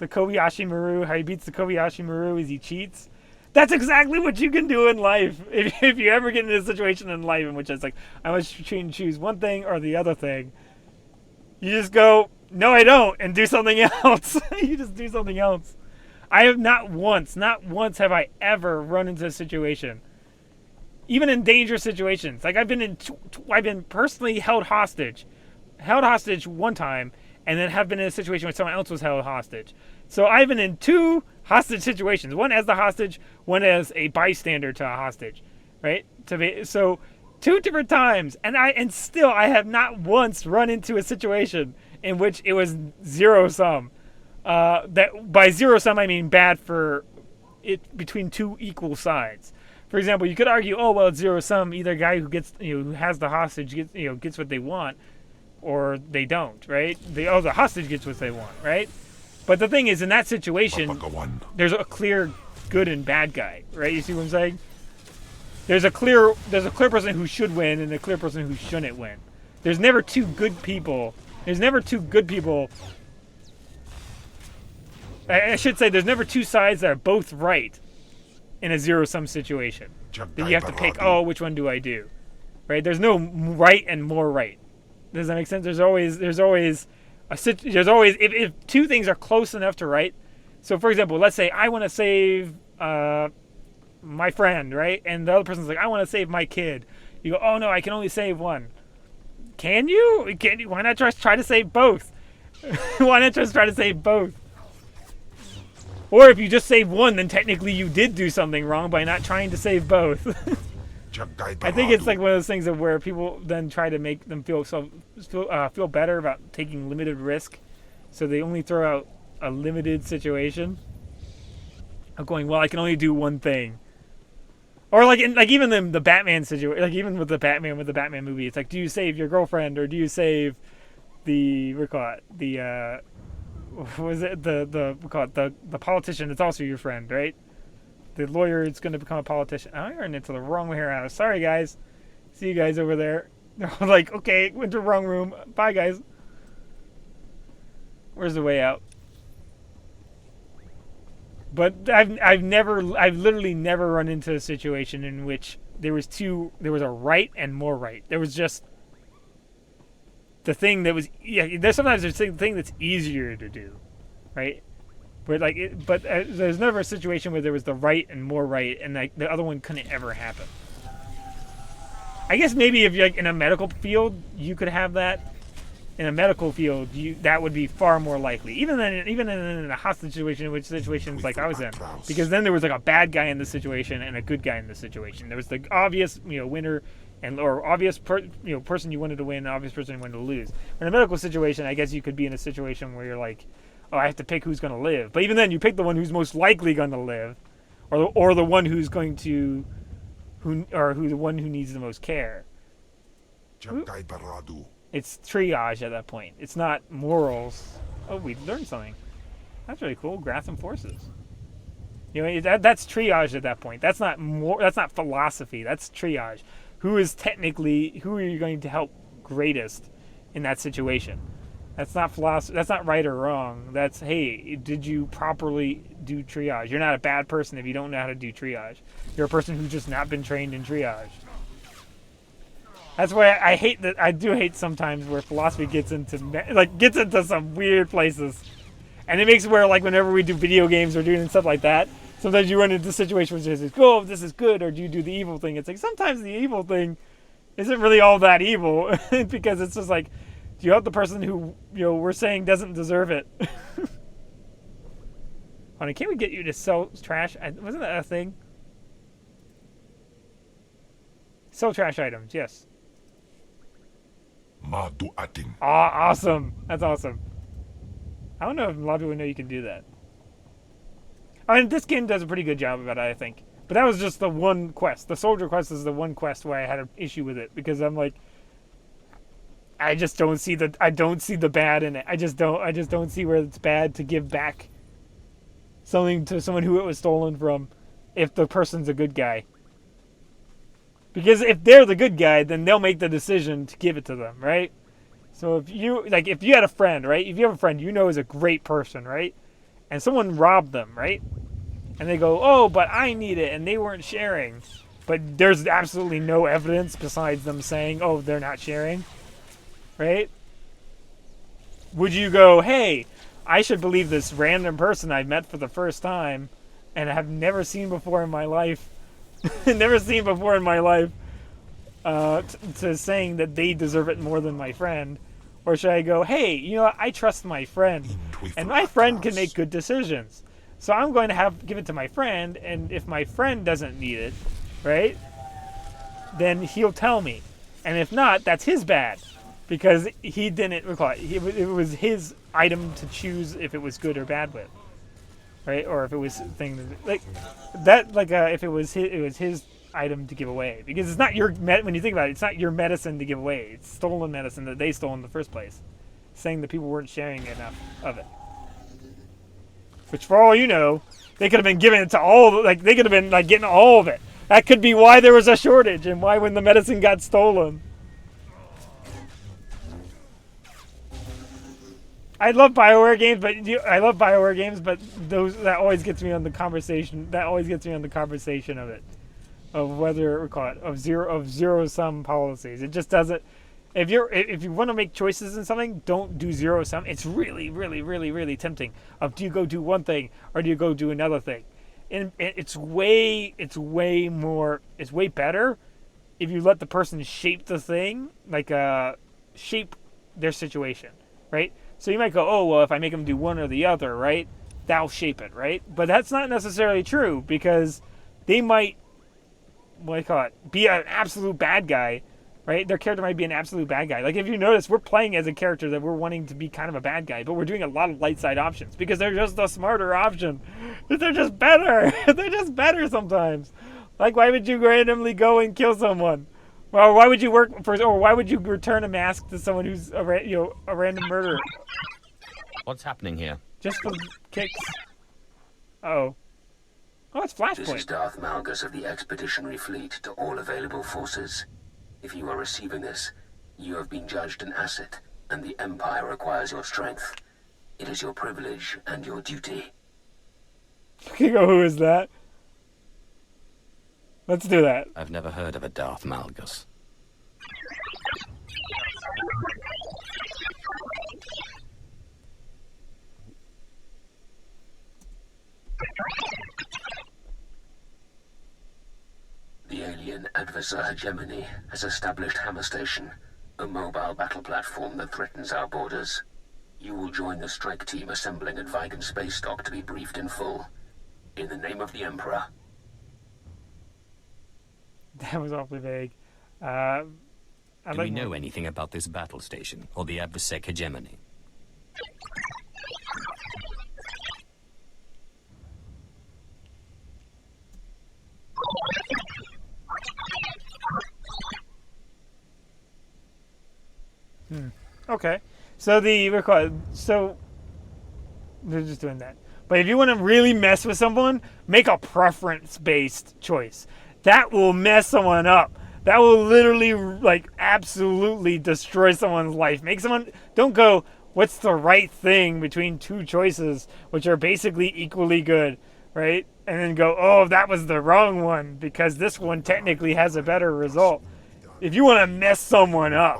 Kobayashi Maru. How he beats the Kobayashi Maru is he cheats. That's exactly what you can do in life. If you ever get into a situation in life in which it's like, I must choose one thing or the other thing, you just go, no, I don't, and do something else. You just do something else. I have not once have I ever run into a situation, even in dangerous situations. Like I've been personally held hostage one time, and then have been in a situation where someone else was held hostage. So I've been in two hostage situations. One as the hostage, one as a bystander to a hostage, right? So two different times, and still I have not once run into a situation in which it was zero sum. That by zero sum I mean bad for it between two equal sides. For example, you could argue, oh well, it's zero sum. Either guy who gets who has the hostage gets what they want, or they don't, right? The hostage gets what they want, right? But the thing is, in that situation, there's a clear good and bad guy, right? You see what I'm saying? There's a clear person who should win and a clear person who shouldn't win. There's never two good people. I should say there's never two sides that are both right in a zero-sum situation. Then you have to pick, which one do I do? Right? There's no right and more right. Does that make sense? There's always if two things are close enough to right. So for example, let's say I want to save my friend, right? And the other person's like, I want to save my kid. You go, oh no, I can only save one. Can you? Why not just try to save both? Why not just try to save both? Or if you just save one, then technically you did do something wrong by not trying to save both. I think it's like one of those things of where people then try to make them feel better about taking limited risk, so they only throw out a limited situation of going, well, I can only do one thing. Or even the Batman situation, like even with the Batman movie, it's like, do you save your girlfriend or do you save the politician that's also your friend, right? The lawyer is going to become a politician. I ran into the wrong warehouse. Sorry, guys. See you guys over there. They're like, okay, went to the wrong room. Bye, guys. Where's the way out? But I've literally never run into a situation in which there was a right and more right. There was just the thing that was, there's sometimes there's a thing that's easier to do, right? But there's never a situation where there was the right and more right, and like the other one couldn't ever happen. I guess maybe if you're like in a medical field, you could have that. In a medical field, that would be far more likely. Even in a hostage situation, which situations like I was in, because then there was like a bad guy in the situation and a good guy in the situation. There was the obvious, winner. and or obvious person you wanted to win, obvious person you wanted to lose. In a medical situation, I guess you could be in a situation where you're like, oh, I have to pick who's going to live. But even then, you pick the one who's most likely going to live, or the one who's going to, the one who needs the most care. It's triage at that point. It's not morals. Oh, we learned something. That's really cool. Gratham forces. That's triage at that point. That's not philosophy. That's triage. Who are you going to help greatest in that situation? That's not philosophy. That's not right or wrong. That's, hey, did you properly do triage? You're not a bad person if you don't know how to do triage. You're a person who's just not been trained in triage. That's why I do hate sometimes where philosophy gets into some weird places. And it makes it where, like, whenever we do video games or doing stuff like that, sometimes you run into situations where it's like, oh, this is good, or do you do the evil thing? It's like, sometimes the evil thing isn't really all that evil, because it's just like, do you help the person who, we're saying doesn't deserve it? Hold on, can't we get you to sell trash? Wasn't that a thing? Sell trash items, yes. Awesome. That's awesome. I don't know if a lot of people know you can do that. I mean, this game does a pretty good job of it, I think. But that was just the one quest. The soldier quest is the one quest where I had an issue with it, because I'm like, I don't see the bad in it. I just don't see where it's bad to give back something to someone who it was stolen from if the person's a good guy. Because if they're the good guy, then they'll make the decision to give it to them, right? So if you had a friend, right? If you have a friend you know is a great person, right? And someone robbed them, right? And they go, oh, but I need it, and they weren't sharing. But there's absolutely no evidence besides them saying, oh, they're not sharing, right? Would you go, hey, I should believe this random person I met for the first time and have never seen before in my life, to saying that they deserve it more than my friend? Or should I go, hey, I trust my friend, and my friend can make good decisions. So I'm going to give it to my friend, and if my friend doesn't need it, right, then he'll tell me. And if not, that's his bad, because he didn't recall it. It was his item to choose if it was good or bad with, right? Or if it was if it was his item to give away, because it's not when you think about it, it's not your medicine to give away. It's stolen medicine that they stole in the first place, saying that people weren't sharing enough of it. Which, for all you know, they could have been giving it to they could have been getting all of it. That could be why there was a shortage, and why when the medicine got stolen. I love BioWare games, but that always gets me on the conversation. That always gets me on the conversation of it, of whether of zero sum policies. It just doesn't. If you want to make choices in something, don't do zero sum. It's really, really, really, really tempting. Do you go do one thing or do you go do another thing? And it's way better if you let the person shape the thing, shape their situation, right? So you might go, oh, well, if I make them do one or the other, right, that'll shape it, right? But that's not necessarily true, because they might, be an absolute bad guy, right? Their character might be an absolute bad guy. Like, if you notice, we're playing as a character that we're wanting to be kind of a bad guy, but we're doing a lot of light side options because they're just the smarter option. They're just better. They're just better sometimes. Like, why would you randomly go and kill someone? Well, why would you why would you return a mask to someone who's a random murderer? What's happening here? Just for kicks. Oh, it's Flashpoint. This is Darth Malgus of the Expeditionary Fleet to all available forces. If you are receiving this, you have been judged an asset, and the Empire requires your strength. It is your privilege and your duty. Who is that? Let's do that. I've never heard of a Darth Malgus. The alien adversar Hegemony has established Hammer Station, a mobile battle platform that threatens our borders. You will join the strike team assembling at Vigan Space Dock to be briefed in full. In the name of the Emperor. That was awfully vague. I Do we know anything about this battle station, or the AdverSec hegemony? Okay. So so they're just doing that. But if you want to really mess with someone, make a preference-based choice. That will mess someone up. That will literally, like, absolutely destroy someone's life. Don't go, what's the right thing between two choices, which are basically equally good, right? And then go, oh, that was the wrong one, because this one technically has a better result. If you want to mess someone up,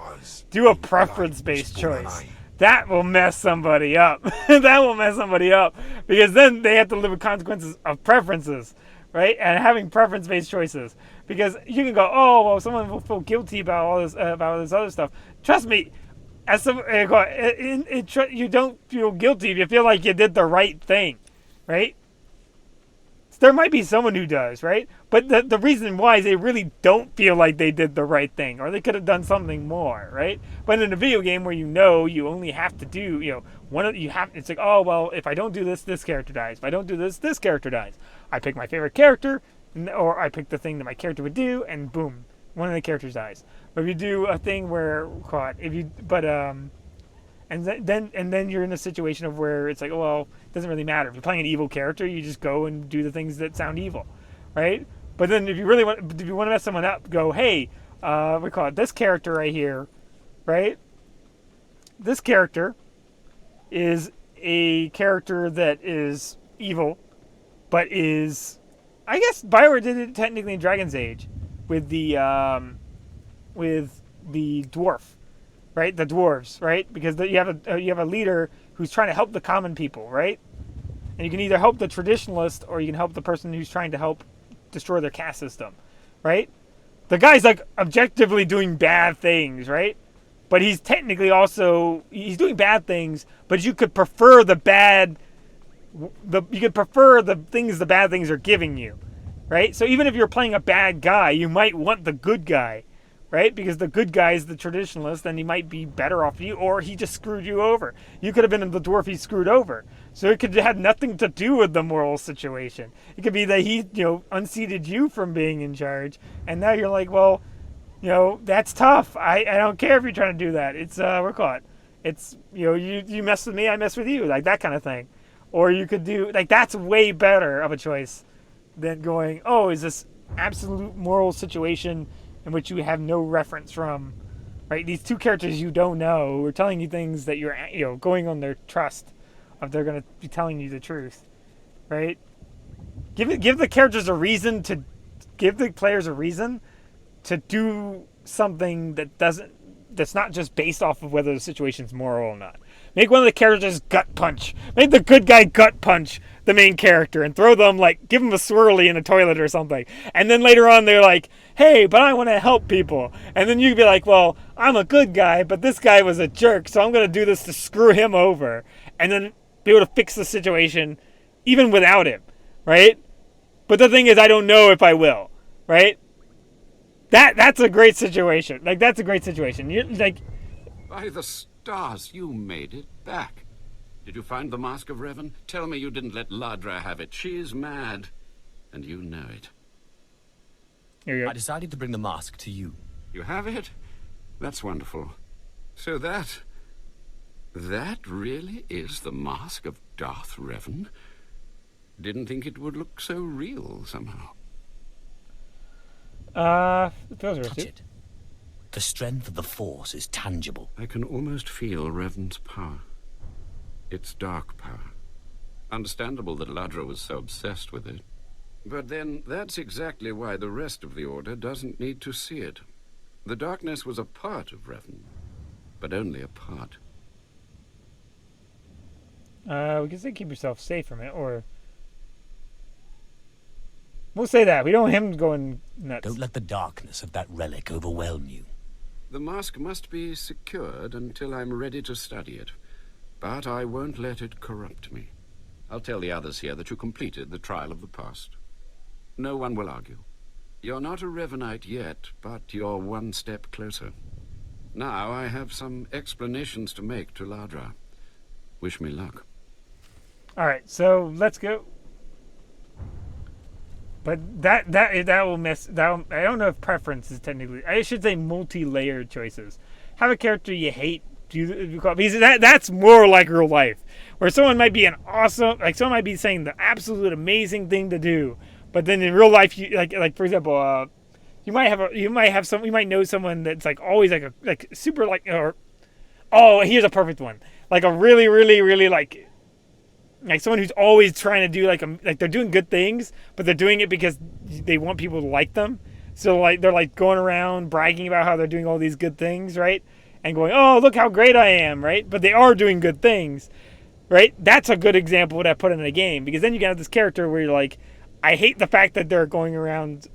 do a preference-based choice. That will mess somebody up. That will mess somebody up. Because then they have to live with consequences of preferences, right? And having preference-based choices. Because you can go, oh, well, someone will feel guilty about all this other stuff. Trust me, you don't feel guilty if you feel like you did the right thing, right? There might be someone who does, right? But the reason why is they really don't feel like they did the right thing, or they could have done something more, right? But in a video game where you only have to do, it's like, oh, well, if I don't do this, this character dies. If I don't do this, this character dies. I pick my favorite character, or I pick the thing that my character would do, and boom, one of the characters dies. But if you do a thing where, and then you're in a situation of where it's like, oh, well, it doesn't really matter. If you're playing an evil character, you just go and do the things that sound evil, right? But then if you want to mess someone up, go, hey, this character right here, right? This character is a character that is evil, but is, I guess BioWare did it technically in Dragon's Age with the dwarf. Right, the dwarves, right? Because you have a leader who's trying to help the common people, right? And you can either help the traditionalist or you can help the person who's trying to help destroy their caste system, right? The guy's like objectively doing bad things, right? But he's technically he's doing bad things, but you could prefer the things the bad things are giving you, right? So even if you're playing a bad guy, you might want the good guy. Right? Because the good guy is the traditionalist, and he might be better off you, or he just screwed you over. You could have been the dwarf he screwed over. So it could have had nothing to do with the moral situation. It could be that he, unseated you from being in charge, and now you're like, well, that's tough. I don't care if you're trying to do that. It's, we're caught. It's, you mess with me, I mess with you, like that kind of thing. Or you could do, like, that's way better of a choice than going, oh, is this absolute moral situation in which you have no reference from, right? These two characters you don't know are telling you things that you're, going on their trust of they're going to be telling you the truth, right? Give the characters a reason to, give the players a reason to do something that's not just based off of whether the situation's moral or not. Make one of the characters gut punch. Make the good guy gut punch the main character and throw them, like, give them a swirly in a toilet or something. And then later on they're like, hey, but I want to help people. And then you'd be like, well, I'm a good guy, but this guy was a jerk, so I'm going to do this to screw him over. And then be able to fix the situation even without him, right? But the thing is, I don't know if I will, right? That's a great situation. Like, that's a great situation. You're like, by the stars, you made it back. Did you find the Mask of Revan? Tell me you didn't let Ladra have it. She's mad, and you know it. Here you go. I decided to bring the mask to you. You have it? That's wonderful. So that really is the Mask of Darth Revan? Didn't think it would look so real somehow. It feels real. Touch it. The strength of the Force is tangible. I can almost feel Revan's power. It's dark power. Understandable that Ladra was so obsessed with it. But then, that's exactly why the rest of the Order doesn't need to see it. The darkness was a part of Revan, but only a part. We can say keep yourself safe from it, or... We'll say that. We don't want him going nuts. Don't let the darkness of that relic overwhelm you. The mask must be secured until I'm ready to study it. But I won't let it corrupt me. I'll tell the others here that you completed the trial of the past. No one will argue. You're not a Revanite yet, but you're one step closer. Now I have some explanations to make to Ladra. Wish me luck. All right, so let's go. But that will mess. I don't know if preference is technically. I should say multi-layered choices. Have a character you hate. Because that's more like real life, where someone might be someone might be saying the absolute amazing thing to do, but then in real life, you like for example, you might know someone that's like always like super like or oh, here's a perfect one, like a really really really like someone who's always trying to do like they're doing good things, but they're doing it because they want people to like them. So like they're like going around bragging about how they're doing all these good things, right? And going, oh, look how great I am, right? But they are doing good things, right? That's a good example of what I put in a game, because then you can have this character where you're like, I hate the fact that they're going around,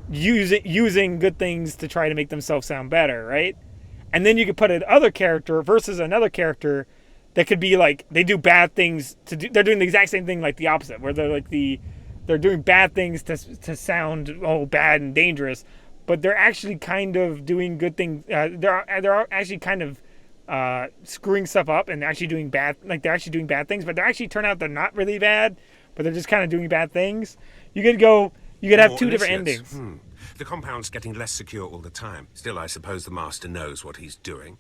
using good things to try to make themselves sound better, right? And then you could put another character versus another character that could be like they do bad things they're doing the exact same thing, like the opposite, where they're doing bad things to sound bad and dangerous. But they're actually kind of doing good things. They're actually kind of screwing stuff up and actually doing bad. Like they're actually doing bad things, but they actually turn out they're not really bad, but they're just kind of doing bad things. You could have two different endings. The compound's getting less secure all the time. Still, I suppose the Master knows what he's doing,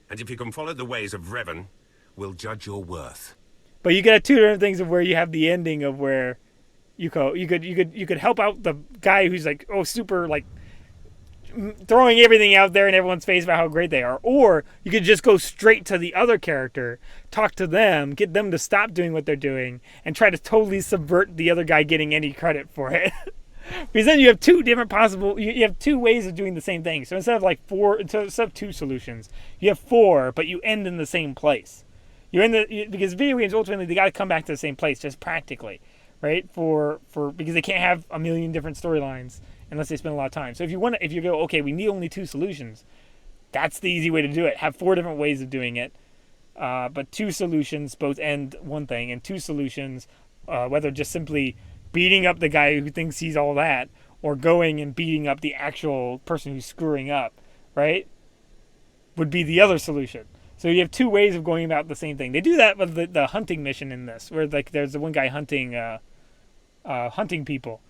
and if you can follow the ways of Revan, we'll judge your worth. But you could have two different things of where you have the ending of where you could help out the guy who's like super like throwing everything out there in everyone's face about how great they are, or you could just go straight to the other character, talk to them, get them to stop doing what they're doing, and try to totally subvert the other guy getting any credit for it. Because then you have two different you have two ways of doing the same thing. So instead of two solutions, you have four, but you end in the same place. Because video games ultimately they got to come back to the same place, just practically, right? Because they can't have a million different storylines unless they spend a lot of time. So if you go, okay, we need only two solutions, that's the easy way to do it. Have four different ways of doing it, but two solutions both end one thing, and two solutions, whether just simply beating up the guy who thinks he's all that, or going and beating up the actual person who's screwing up, right, would be the other solution. So you have two ways of going about the same thing. They do that with the hunting mission in this, where like there's the one guy hunting people.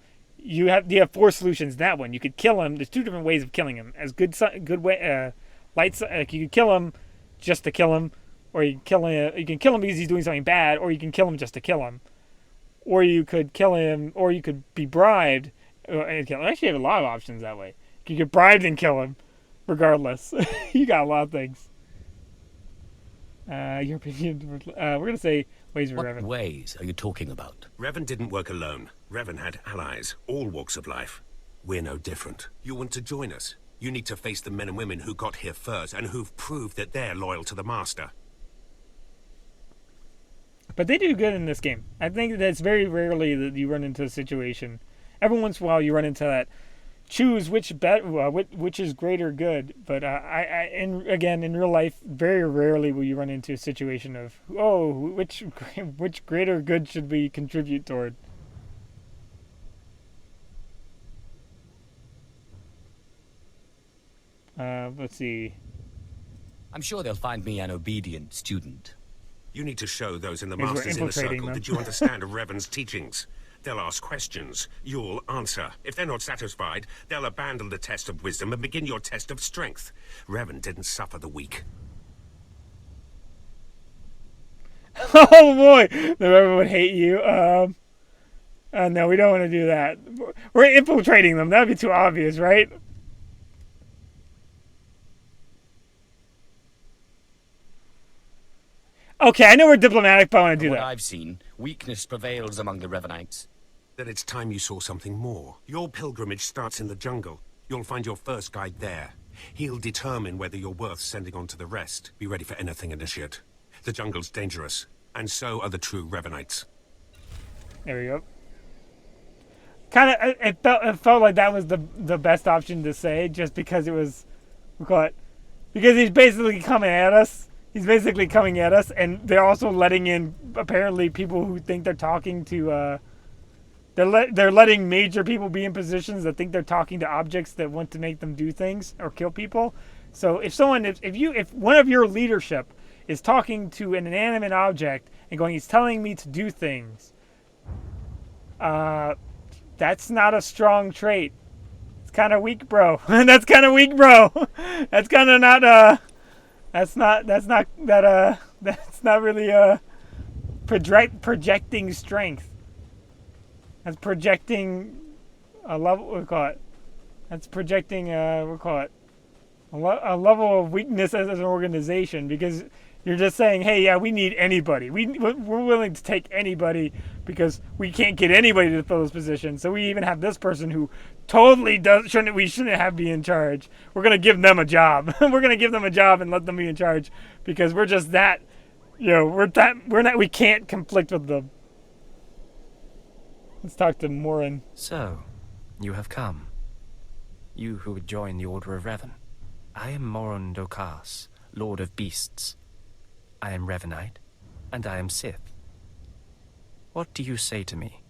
You have four solutions in that one. You could kill him. There's two different ways of killing him. As good way, you could kill him just to kill him, or you can kill him because he's doing something bad, or you can kill him just to kill him, or you could kill him, or you could be bribed. Actually, you have a lot of options that way. You could get bribed and kill him, regardless. You got a lot of things. Your opinion? We're gonna say ways of Revan. What ways are you talking about? Revan didn't work alone. Revan had allies, all walks of life. We're no different. You want to join us? You need to face the men and women who got here first and who've proved that they're loyal to the Master. But they do good in this game. I think that it's very rarely that you run into a situation. Every once in a while you run into that. Choose which is greater good. But in real life, very rarely will you run into a situation of, which greater good should we contribute toward? Let's see. I'm sure they'll find me an obedient student. You need to show those in the Master's inner circle that you understand Revan's teachings. They'll ask questions. You'll answer. If they're not satisfied, they'll abandon the test of wisdom and begin your test of strength. Revan didn't suffer the weak. Oh boy, the Revan would hate you. No, we don't want to do that. We're infiltrating them. That'd be too obvious, right? Okay, I know we're diplomatic, but I want to do that. What I've seen, weakness prevails among the Revanites. Then it's time you saw something more. Your pilgrimage starts in the jungle. You'll find your first guide there. He'll determine whether you're worth sending on to the rest. Be ready for anything, Initiate. The jungle's dangerous, and so are the true Revanites. There we go. It felt like that was the best option to say, just because it was, because he's basically coming at us. He's basically coming at us, and they're also letting in, apparently, people who think they're talking to they're letting major people be in positions that think they're talking to objects that want to make them do things or kill people. So if one of your leadership is talking to an inanimate object and going, he's telling me to do things, that's not a strong trait. It's kind of weak, bro. That's kind of weak, bro. That's kind of not that's not really projecting strength. That's projecting a level. What we call it? That's projecting we call it a level of weakness as an organization, because you're just saying, hey, yeah, we need anybody. We're willing to take anybody because we can't get anybody to fill this position. So we even have this person who totally shouldn't have be in charge. We're gonna give them a job. We're gonna give them a job and let them be in charge because we're just that. We can't conflict with them. Let's talk to Morin. So, you have come. You who would join the Order of Revan. I am Moron Dokas, Lord of Beasts. I am Revanite, and I am Sith. What do you say to me?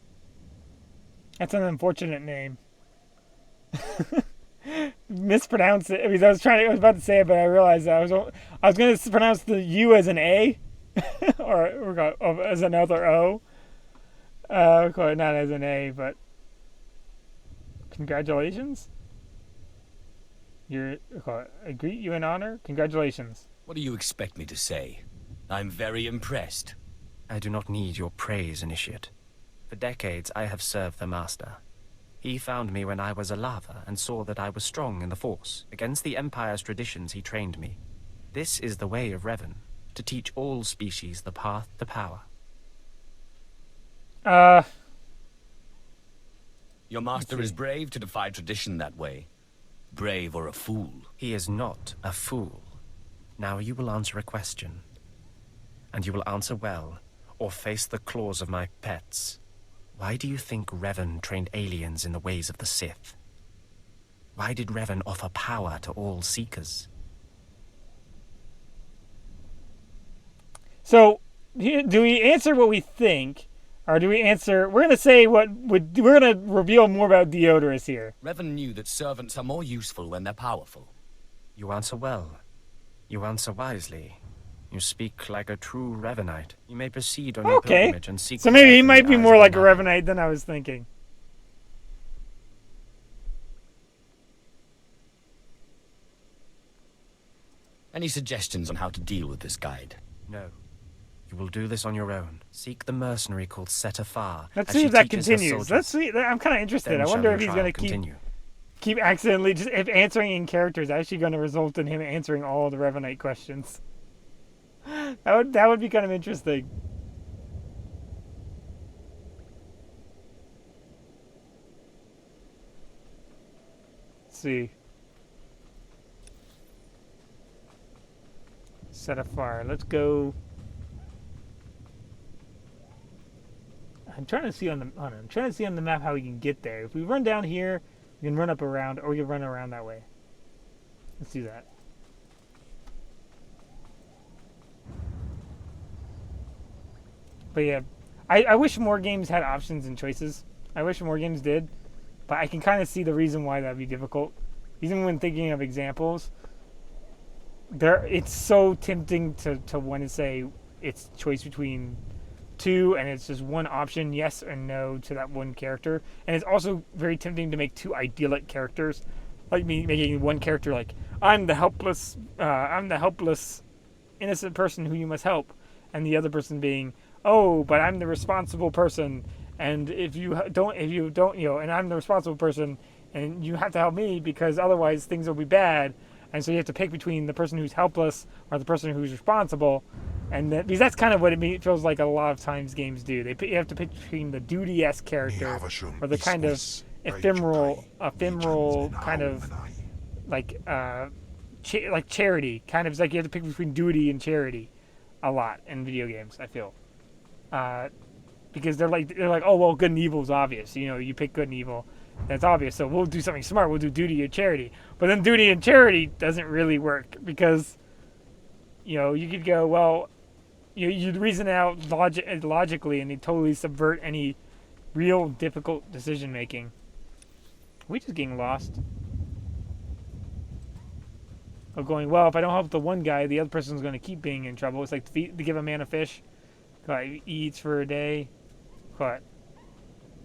That's an unfortunate name. Mispronounced it. I was about to say it, but I realized I was going to pronounce the U as an A, or as another O. Not as an A, but congratulations. I greet you in honor. Congratulations. What do you expect me to say? I'm very impressed. I do not need your praise, Initiate. For decades I have served the Master. He found me when I was a lava and saw that I was strong in the Force. Against the Empire's traditions he trained me. This is the way of Revan, to teach all species the path to power. Your master is brave to defy tradition that way. Brave or a fool? He is not a fool. Now you will answer a question. And you will answer well, or face the claws of my pets. Why do you think Revan trained aliens in the ways of the Sith? Why did Revan offer power to all Seekers? So, do we answer what we think, or do we answer... We're going to say we're going to reveal more about Deodorous here. Revan knew that servants are more useful when they're powerful. You answer well. You answer wisely. You speak like a true Revanite. You may proceed on your pilgrimage and seek... So maybe he might be more like a Revanite than I was thinking. Any suggestions on how to deal with this guide? No. You will do this on your own. Seek the mercenary called SWTOR. Let's see if that continues. Let's see. I'm kind of interested. I wonder if he's going to keep accidentally just if answering in character is actually going to result in him answering all the Revanite questions. That would be kind of interesting. Let's see. Set a fire. Let's go. I'm trying to see on the map how we can get there. If we run down here, we can run up around, or we can run around that way. Let's do that. But yeah, I wish more games had options and choices. I wish more games did, but I can kind of see the reason why that'd be difficult. Even when thinking of examples, it's so tempting to want to say it's choice between two, and it's just one option, yes or no, to that one character. And it's also very tempting to make two idyllic characters, like me making one character like I'm the helpless innocent person who you must help, and the other person being, oh, but I'm the responsible person, and if you don't, and I'm the responsible person, and you have to help me because otherwise things will be bad. And so you have to pick between the person who's helpless or the person who's responsible. And because that's kind of what it feels like a lot of times games do. You have to pick between the duty-esque character or the kind of ephemeral kind of like charity. Kind of, it's like you have to pick between duty and charity a lot in video games, I feel. Because they're like, oh, well, good and evil is obvious. You pick good and evil. That's obvious, so we'll do something smart. We'll do duty and charity. But then duty and charity doesn't really work because, you could go, well, you'd reason out logically and they totally subvert any real difficult decision making. We just getting lost. Of going, well, if I don't help the one guy, the other person's going to keep being in trouble. It's like to give a man a fish. He eats for a day. What?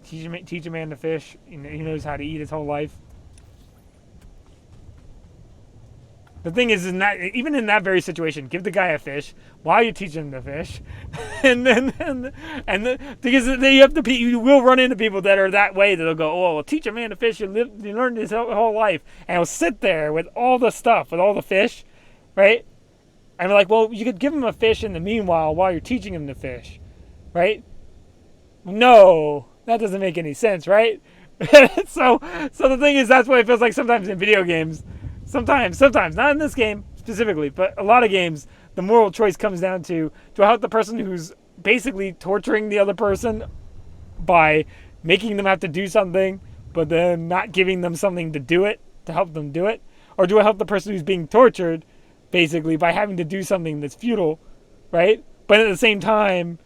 Teach a man to fish. He knows how to eat his whole life. The thing is, even in that very situation, give the guy a fish while you teach him to fish, and because you will run into people that are that way that'll go, oh, well, teach a man to fish. You learn his whole life, and he'll sit there with all the stuff, with all the fish, right? And we're like, well, you could give him a fish in the meanwhile while you're teaching him to fish, right? No, that doesn't make any sense, right? So the thing is, that's what it feels like sometimes in video games. Sometimes, not in this game specifically, but a lot of games, the moral choice comes down to, do I help the person who's basically torturing the other person by making them have to do something, but then not giving them something to do it, to help them do it? Or do I help the person who's being tortured, basically, by having to do something that's futile, right? But at the same time,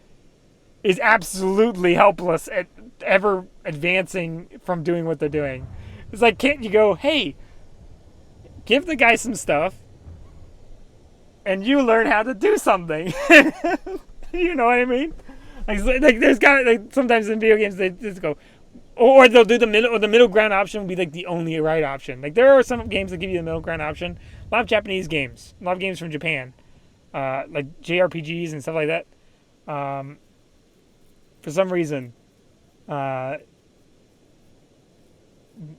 is absolutely helpless at ever advancing from doing what they're doing. It's like, can't you go, hey, give the guy some stuff, and you learn how to do something. You know what I mean? Like there's sometimes in video games they just go, or they'll do the middle ground option will be like the only right option. Like there are some games that give you the middle ground option. A lot of Japanese games, a lot of games from Japan, like JRPGs and stuff like that. For some reason, have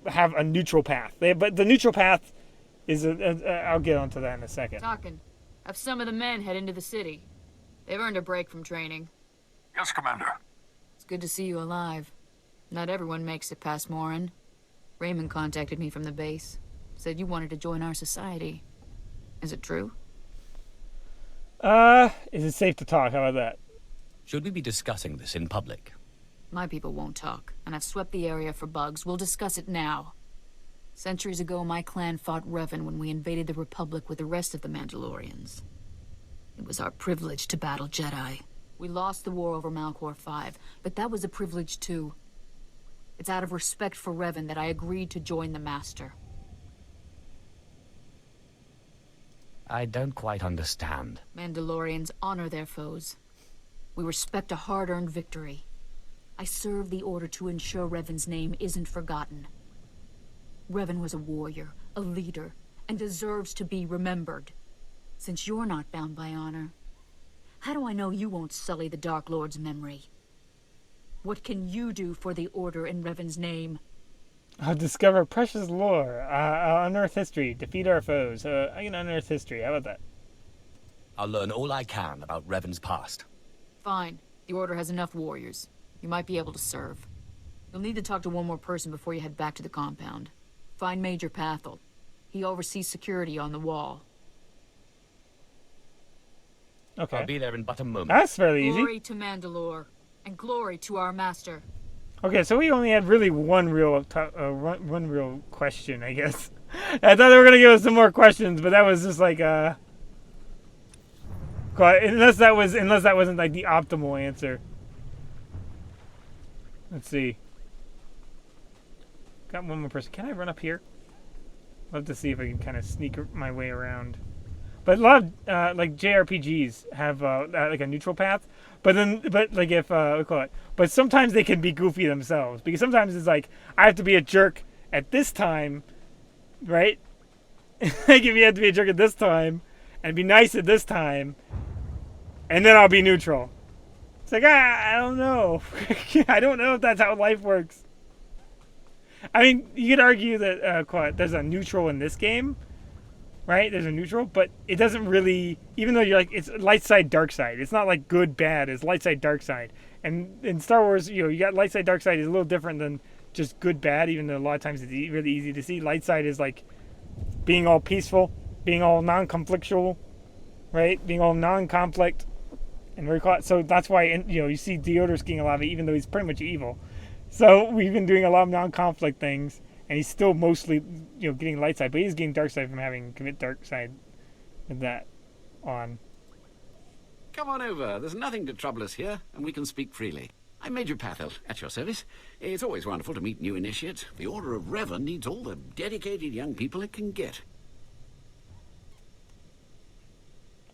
a neutral path. But the neutral path is I'll get onto that in a second. Talking. Have some of the men head into the city. They've earned a break from training. Yes, Commander. It's good to see you alive. Not everyone makes it past Morin. Raymond contacted me from the base. Said you wanted to join our society. Is it true? Is it safe to talk? How about that? Should we be discussing this in public? My people won't talk, and I've swept the area for bugs. We'll discuss it now. Centuries ago, my clan fought Revan when we invaded the Republic with the rest of the Mandalorians. It was our privilege to battle Jedi. We lost the war over Malchor 5, but that was a privilege too. It's out of respect for Revan that I agreed to join the Master. I don't quite understand. Mandalorians honor their foes. We respect a hard-earned victory. I serve the Order to ensure Revan's name isn't forgotten. Revan was a warrior, a leader, and deserves to be remembered. Since you're not bound by honor, how do I know you won't sully the Dark Lord's memory? What can you do for the Order in Revan's name? I'll discover precious lore. I'll unearth history. Defeat our foes. I can unearth history. How about that? I'll learn all I can about Revan's past. Fine. The Order has enough warriors. You might be able to serve. You'll need to talk to one more person before you head back to the compound. Find Major Pathel. He oversees security on the wall. Okay. I'll be there in but a moment. That's fairly easy. Glory to Mandalore, and glory to our master. Okay, so we only had really one real question, I guess. I thought they were gonna give us some more questions, but that was just like unless that wasn't like the optimal answer. Let's see. Got one more person. Can I run up here? Love to see if I can kind of sneak my way around. But a lot of like JRPGs have like a neutral path, but like if we call it. But sometimes they can be goofy themselves, because sometimes it's like I have to be a jerk at this time, right? Like if you have to be a jerk at this time and be nice at this time, and then I'll be neutral. It's like I don't know. I don't know if that's how life works. I mean, you could argue that there's a neutral in this game. Right? There's a neutral, but it doesn't really, even though you're like, it's light side, dark side. It's not like good, bad. It's light side, dark side. And in Star Wars, you got light side, dark side is a little different than just good, bad, even though a lot of times it's really easy to see. Light side is like being all peaceful, being all non-conflictual, right? Being all non-conflict. And so that's why, you see Deodorous getting a lot of it, even though he's pretty much evil. So we've been doing a lot of non-conflict things. And he's still mostly, getting light side, but he's getting dark side from having commit dark side with that on. Come on over. There's nothing to trouble us here, and we can speak freely. I'm Major Pathel, at your service. It's always wonderful to meet new initiates. The Order of Revan needs all the dedicated young people it can get.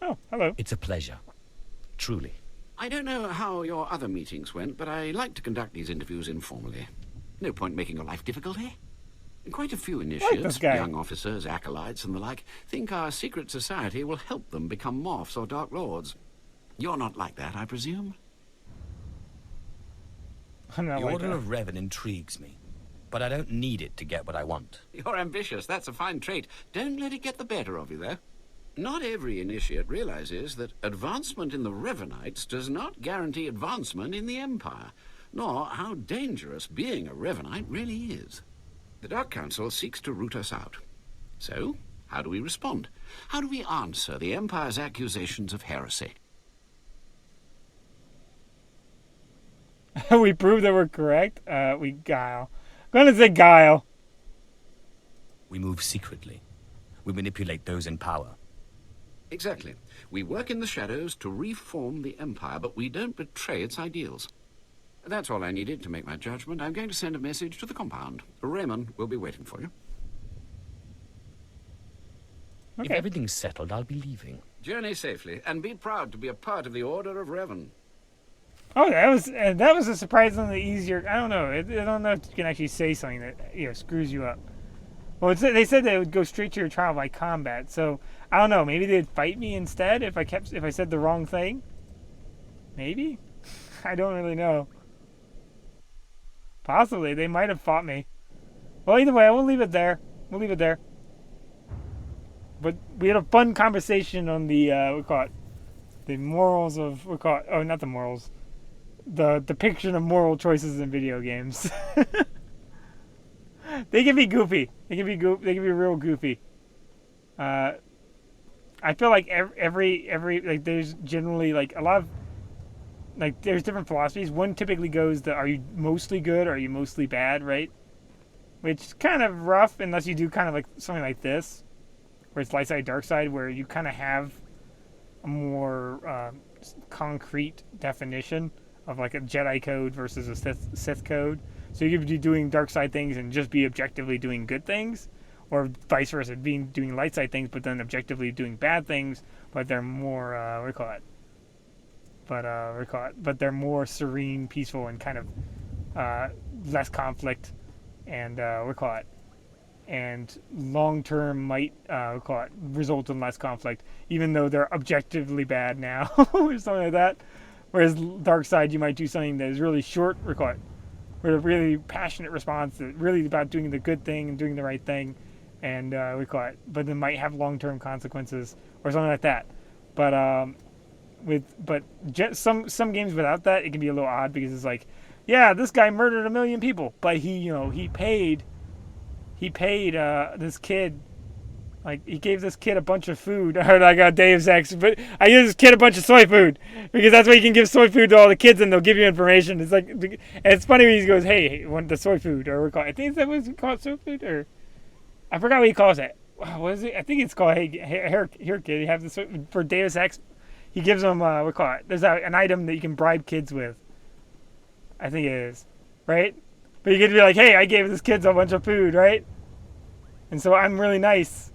Oh, hello. It's a pleasure. Truly. I don't know how your other meetings went, but I like to conduct these interviews informally. No point making your life difficult, eh? Quite a few initiates, young officers, acolytes, and the like, think our secret society will help them become morphs or dark lords. You're not like that, I presume? The Order of Revan intrigues me, but I don't need it to get what I want. You're ambitious. That's a fine trait. Don't let it get the better of you, though. Not every initiate realizes that advancement in the Revanites does not guarantee advancement in the Empire, nor how dangerous being a Revanite really is. The Dark Council seeks to root us out. So, how do we respond? How do we answer the Empire's accusations of heresy? We prove that we're correct. We guile. I'm gonna say guile. We move secretly. We manipulate those in power. Exactly. We work in the shadows to reform the Empire, but we don't betray its ideals. That's all I needed to make my judgment. I'm going to send a message to the compound. Raymond will be waiting for you. Okay. If everything's settled, I'll be leaving. Journey safely, and be proud to be a part of the Order of Revan. Oh, that was a surprisingly easier. I don't know. I don't know if you can actually say something that screws you up. Well, they said they would go straight to your trial by combat. So I don't know. Maybe they'd fight me instead if I said the wrong thing. Maybe. I don't really know. Possibly they might have fought me. Well, either way, we'll leave it there. We'll leave it there. But we had a fun conversation on the the morals of oh, not the morals. The depiction of moral choices in video games. They can be goofy. They can be real goofy. I feel like every like there's generally like a lot of like there's different philosophies. One typically goes are you mostly good or are you mostly bad, right? Which is kind of rough unless you do kind of like something like this, where it's light side, dark side, where you kind of have a more concrete definition of like a Jedi code versus a Sith code. So you could be doing dark side things and just be objectively doing good things, or vice versa, doing light side things but then objectively doing bad things, but they're more but they're more serene, peaceful, and kind of less conflict, and and long term might result in less conflict, even though they're objectively bad now, or something like that. Whereas dark side, you might do something that is really short, with a really passionate response, that really about doing the good thing and doing the right thing, and but it might have long term consequences or something like that. But some games without that, it can be a little odd because it's like, yeah, this guy murdered 1 million people, but he paid this kid, like he gave this kid a bunch of food. I got Deus Ex, but I gave this kid a bunch of soy food because that's why you can give soy food to all the kids and they'll give you information. It's like, and it's funny when he goes, "Hey, want the soy food?" Or I think that was called soy food, or I forgot what he calls it. What is it? I think it's called, "Hey, here, kid, you have this for Deus Ex." He gives them there's an item that you can bribe kids with. I think it is, right? But you get to be like, "Hey, I gave this kid a bunch of food, right? And so I'm really nice."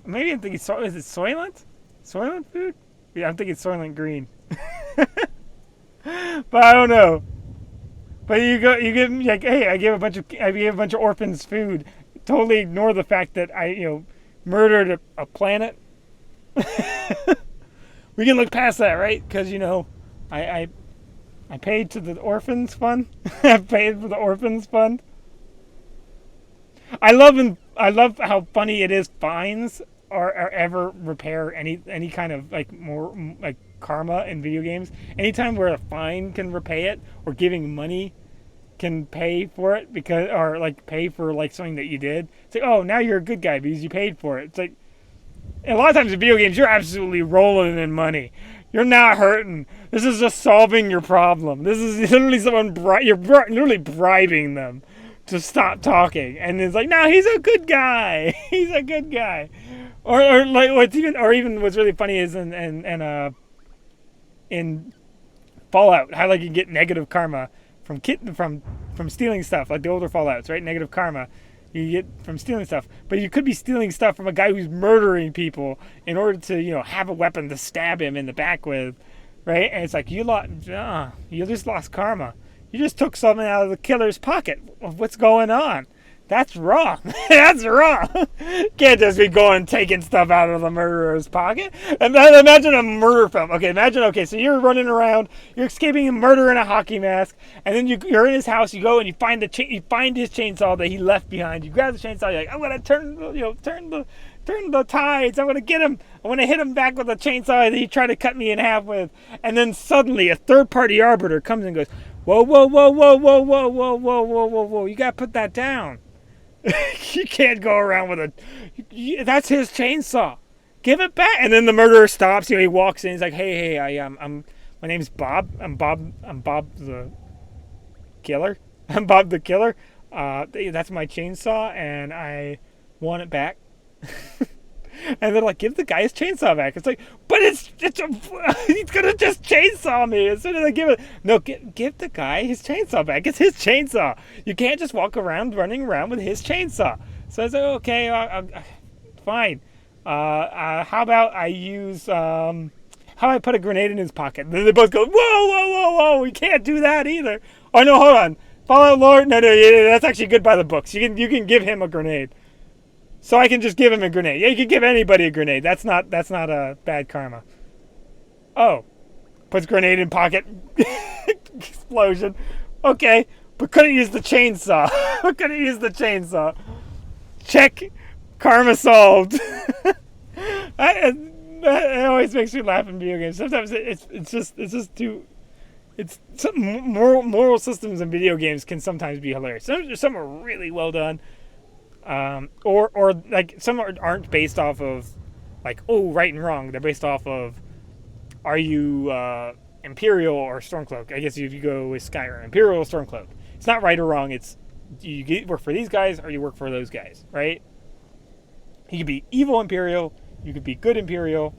Maybe I'm thinking, is it Soylent? Soylent food? Yeah, I'm thinking Soylent Green. But I don't know. But you give me like, "Hey, I gave a bunch of orphans food." Totally ignore the fact that I murdered a planet. We can look past that, right? Because I paid to the orphans fund. I paid for the orphans fund. I love how funny it is. Fines or ever repair any kind of more karma in video games. Anytime where a fine can repay it, or giving money can pay for it pay for something that you did. It's like, oh, now you're a good guy because you paid for it. It's like, a lot of times in video games, you're absolutely rolling in money. You're not hurting. This is just solving your problem. This is literally you're literally bribing them to stop talking, and it's like, no, he's a good guy. He's a good guy. Or what's really funny is in Fallout, how like you get negative karma from stealing stuff, like the older Fallouts, right? Negative karma you get from stealing stuff, but you could be stealing stuff from a guy who's murdering people in order to have a weapon to stab him in the back with, right? And it's like you just lost karma. You just took something out of the killer's pocket. What's going on? That's wrong. That's wrong. Can't just be going taking stuff out of the murderer's pocket. And then imagine a murder film. Okay, so you're running around, you're escaping a murder in a hockey mask, and then you're in his house. You go and you find his chainsaw that he left behind. You grab the chainsaw. You're like, I'm gonna turn the tides. I'm gonna get him. I'm gonna hit him back with a chainsaw that he tried to cut me in half with. And then suddenly a third-party arbiter comes and goes, whoa, whoa, whoa, whoa, whoa, whoa, whoa, whoa, whoa, whoa, whoa. You gotta put that down. You can't go around with that's his chainsaw. Give it back. And then the murderer stops. He walks in. He's like, hey, my name's Bob. I'm Bob the killer. I'm Bob the killer. That's my chainsaw, and I want it back. And they're like, give the guy his chainsaw back. It's like, but he's gonna just chainsaw me as soon as I give it. No, give the guy his chainsaw back. It's his chainsaw. You can't just walk around running around with his chainsaw. So I was like, okay, fine. How about I use how I put a grenade in his pocket? And then they both go, whoa, whoa, whoa, whoa. We can't do that either. Oh no, hold on. Fallout Lord. No, that's actually good by the books. You can give him a grenade. So I can just give him a grenade. Yeah, you can give anybody a grenade. That's not a bad karma. Oh. Puts grenade in pocket. Explosion. Okay. But couldn't use the chainsaw. Check. Karma solved. It always makes me laugh in video games. Sometimes it's just too... Some moral systems in video games can sometimes be hilarious. Some are really well done. Or like some aren't based off of like, oh, right and wrong. They're based off of, are you Imperial or Stormcloak? I guess if you go with Skyrim, Imperial or Stormcloak. It's not right or wrong. It's you work for these guys or you work for those guys, right? You could be evil Imperial, you could be good Imperial,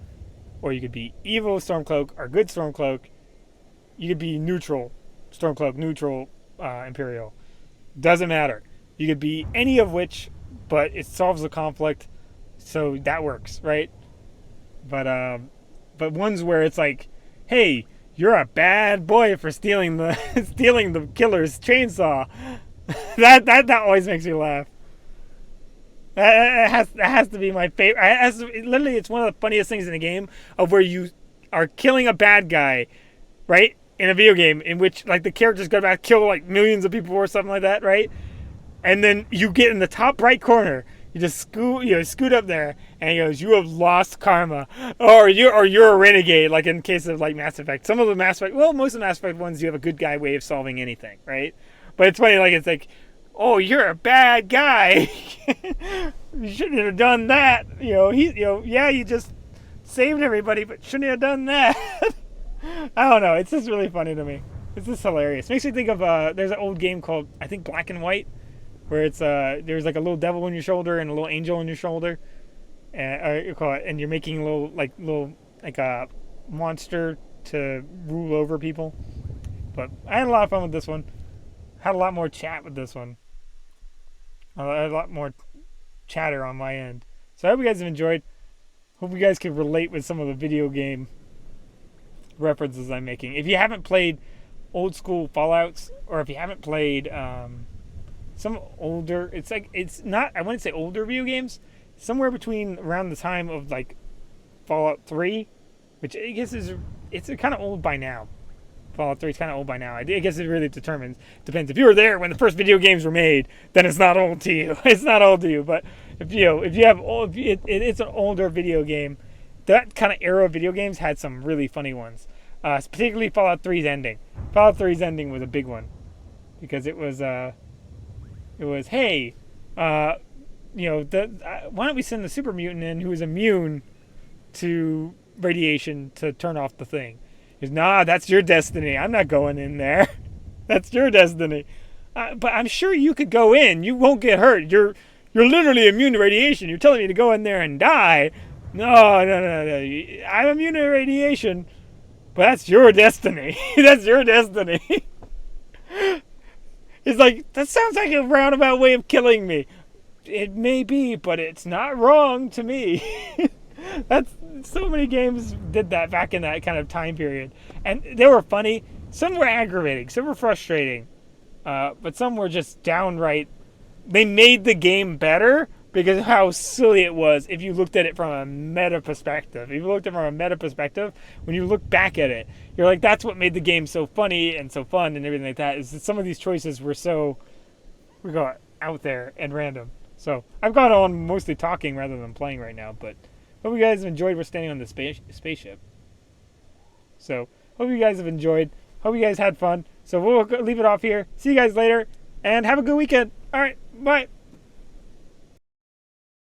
or you could be evil Stormcloak or good Stormcloak. You could be neutral Stormcloak, neutral Imperial. Doesn't matter. You could be any of which, but it solves the conflict, so that works, right? But ones where it's like, hey, you're a bad boy for stealing the killer's chainsaw. that always makes me laugh. That has to be my favorite. Literally, it's one of the funniest things in the game of where you are killing a bad guy, right? In a video game in which like the characters go back kill like millions of people or something like that, right? And then you get in the top right corner. You just scoot up there, and he goes, "You have lost karma," or you're a renegade. Like in case of like Mass Effect, most of the Mass Effect ones, you have a good guy way of solving anything, right? But it's funny, it's like, "Oh, you're a bad guy. You shouldn't have done that." Yeah, you just saved everybody, but shouldn't have done that. I don't know. It's just really funny to me. It's just hilarious. Makes me think of there's an old game called I think Black and White. Where it's there's like a little devil on your shoulder and a little angel on your shoulder, and you're making a little a monster to rule over people. But I had a lot of fun with this one. Had a lot more chat with this one. I had a lot more chatter on my end. So I hope you guys have enjoyed. Hope you guys can relate with some of the video game references I'm making. If you haven't played old school Fallouts, or if you haven't played some older, it's not, I wouldn't say older video games, somewhere between around the time of like Fallout 3, which I guess it's kind of old by now. Fallout 3 is kind of old by now. I guess it really depends. If you were there when the first video games were made, then it's not old to you. It's not old to you. But it's an older video game. That kind of era of video games had some really funny ones. Particularly Fallout 3's ending. Fallout 3's ending was a big one because it was hey, why don't we send the super mutant in who is immune to radiation to turn off the thing? He goes, nah, that's your destiny. I'm not going in there. That's your destiny. But I'm sure you could go in. You won't get hurt. You're literally immune to radiation. You're telling me to go in there and die? No. I'm immune to radiation. But that's your destiny. That's your destiny. It's like, that sounds like a roundabout way of killing me. It may be, but it's not wrong to me. That's so many games did that back in that kind of time period, and they were funny. Some were aggravating, some were frustrating, but some were just downright. They made the game better because of how silly it was. If you looked at it from a meta perspective, when you look back at it, you're like, that's what made the game so funny and so fun and everything like that. Is that some of these choices were so out there and random. So I've gone on mostly talking rather than playing right now, but hope you guys have enjoyed. We're standing on the spaceship. So hope you guys have enjoyed. Hope you guys had fun. So we'll leave it off here. See you guys later, and have a good weekend. All right, bye.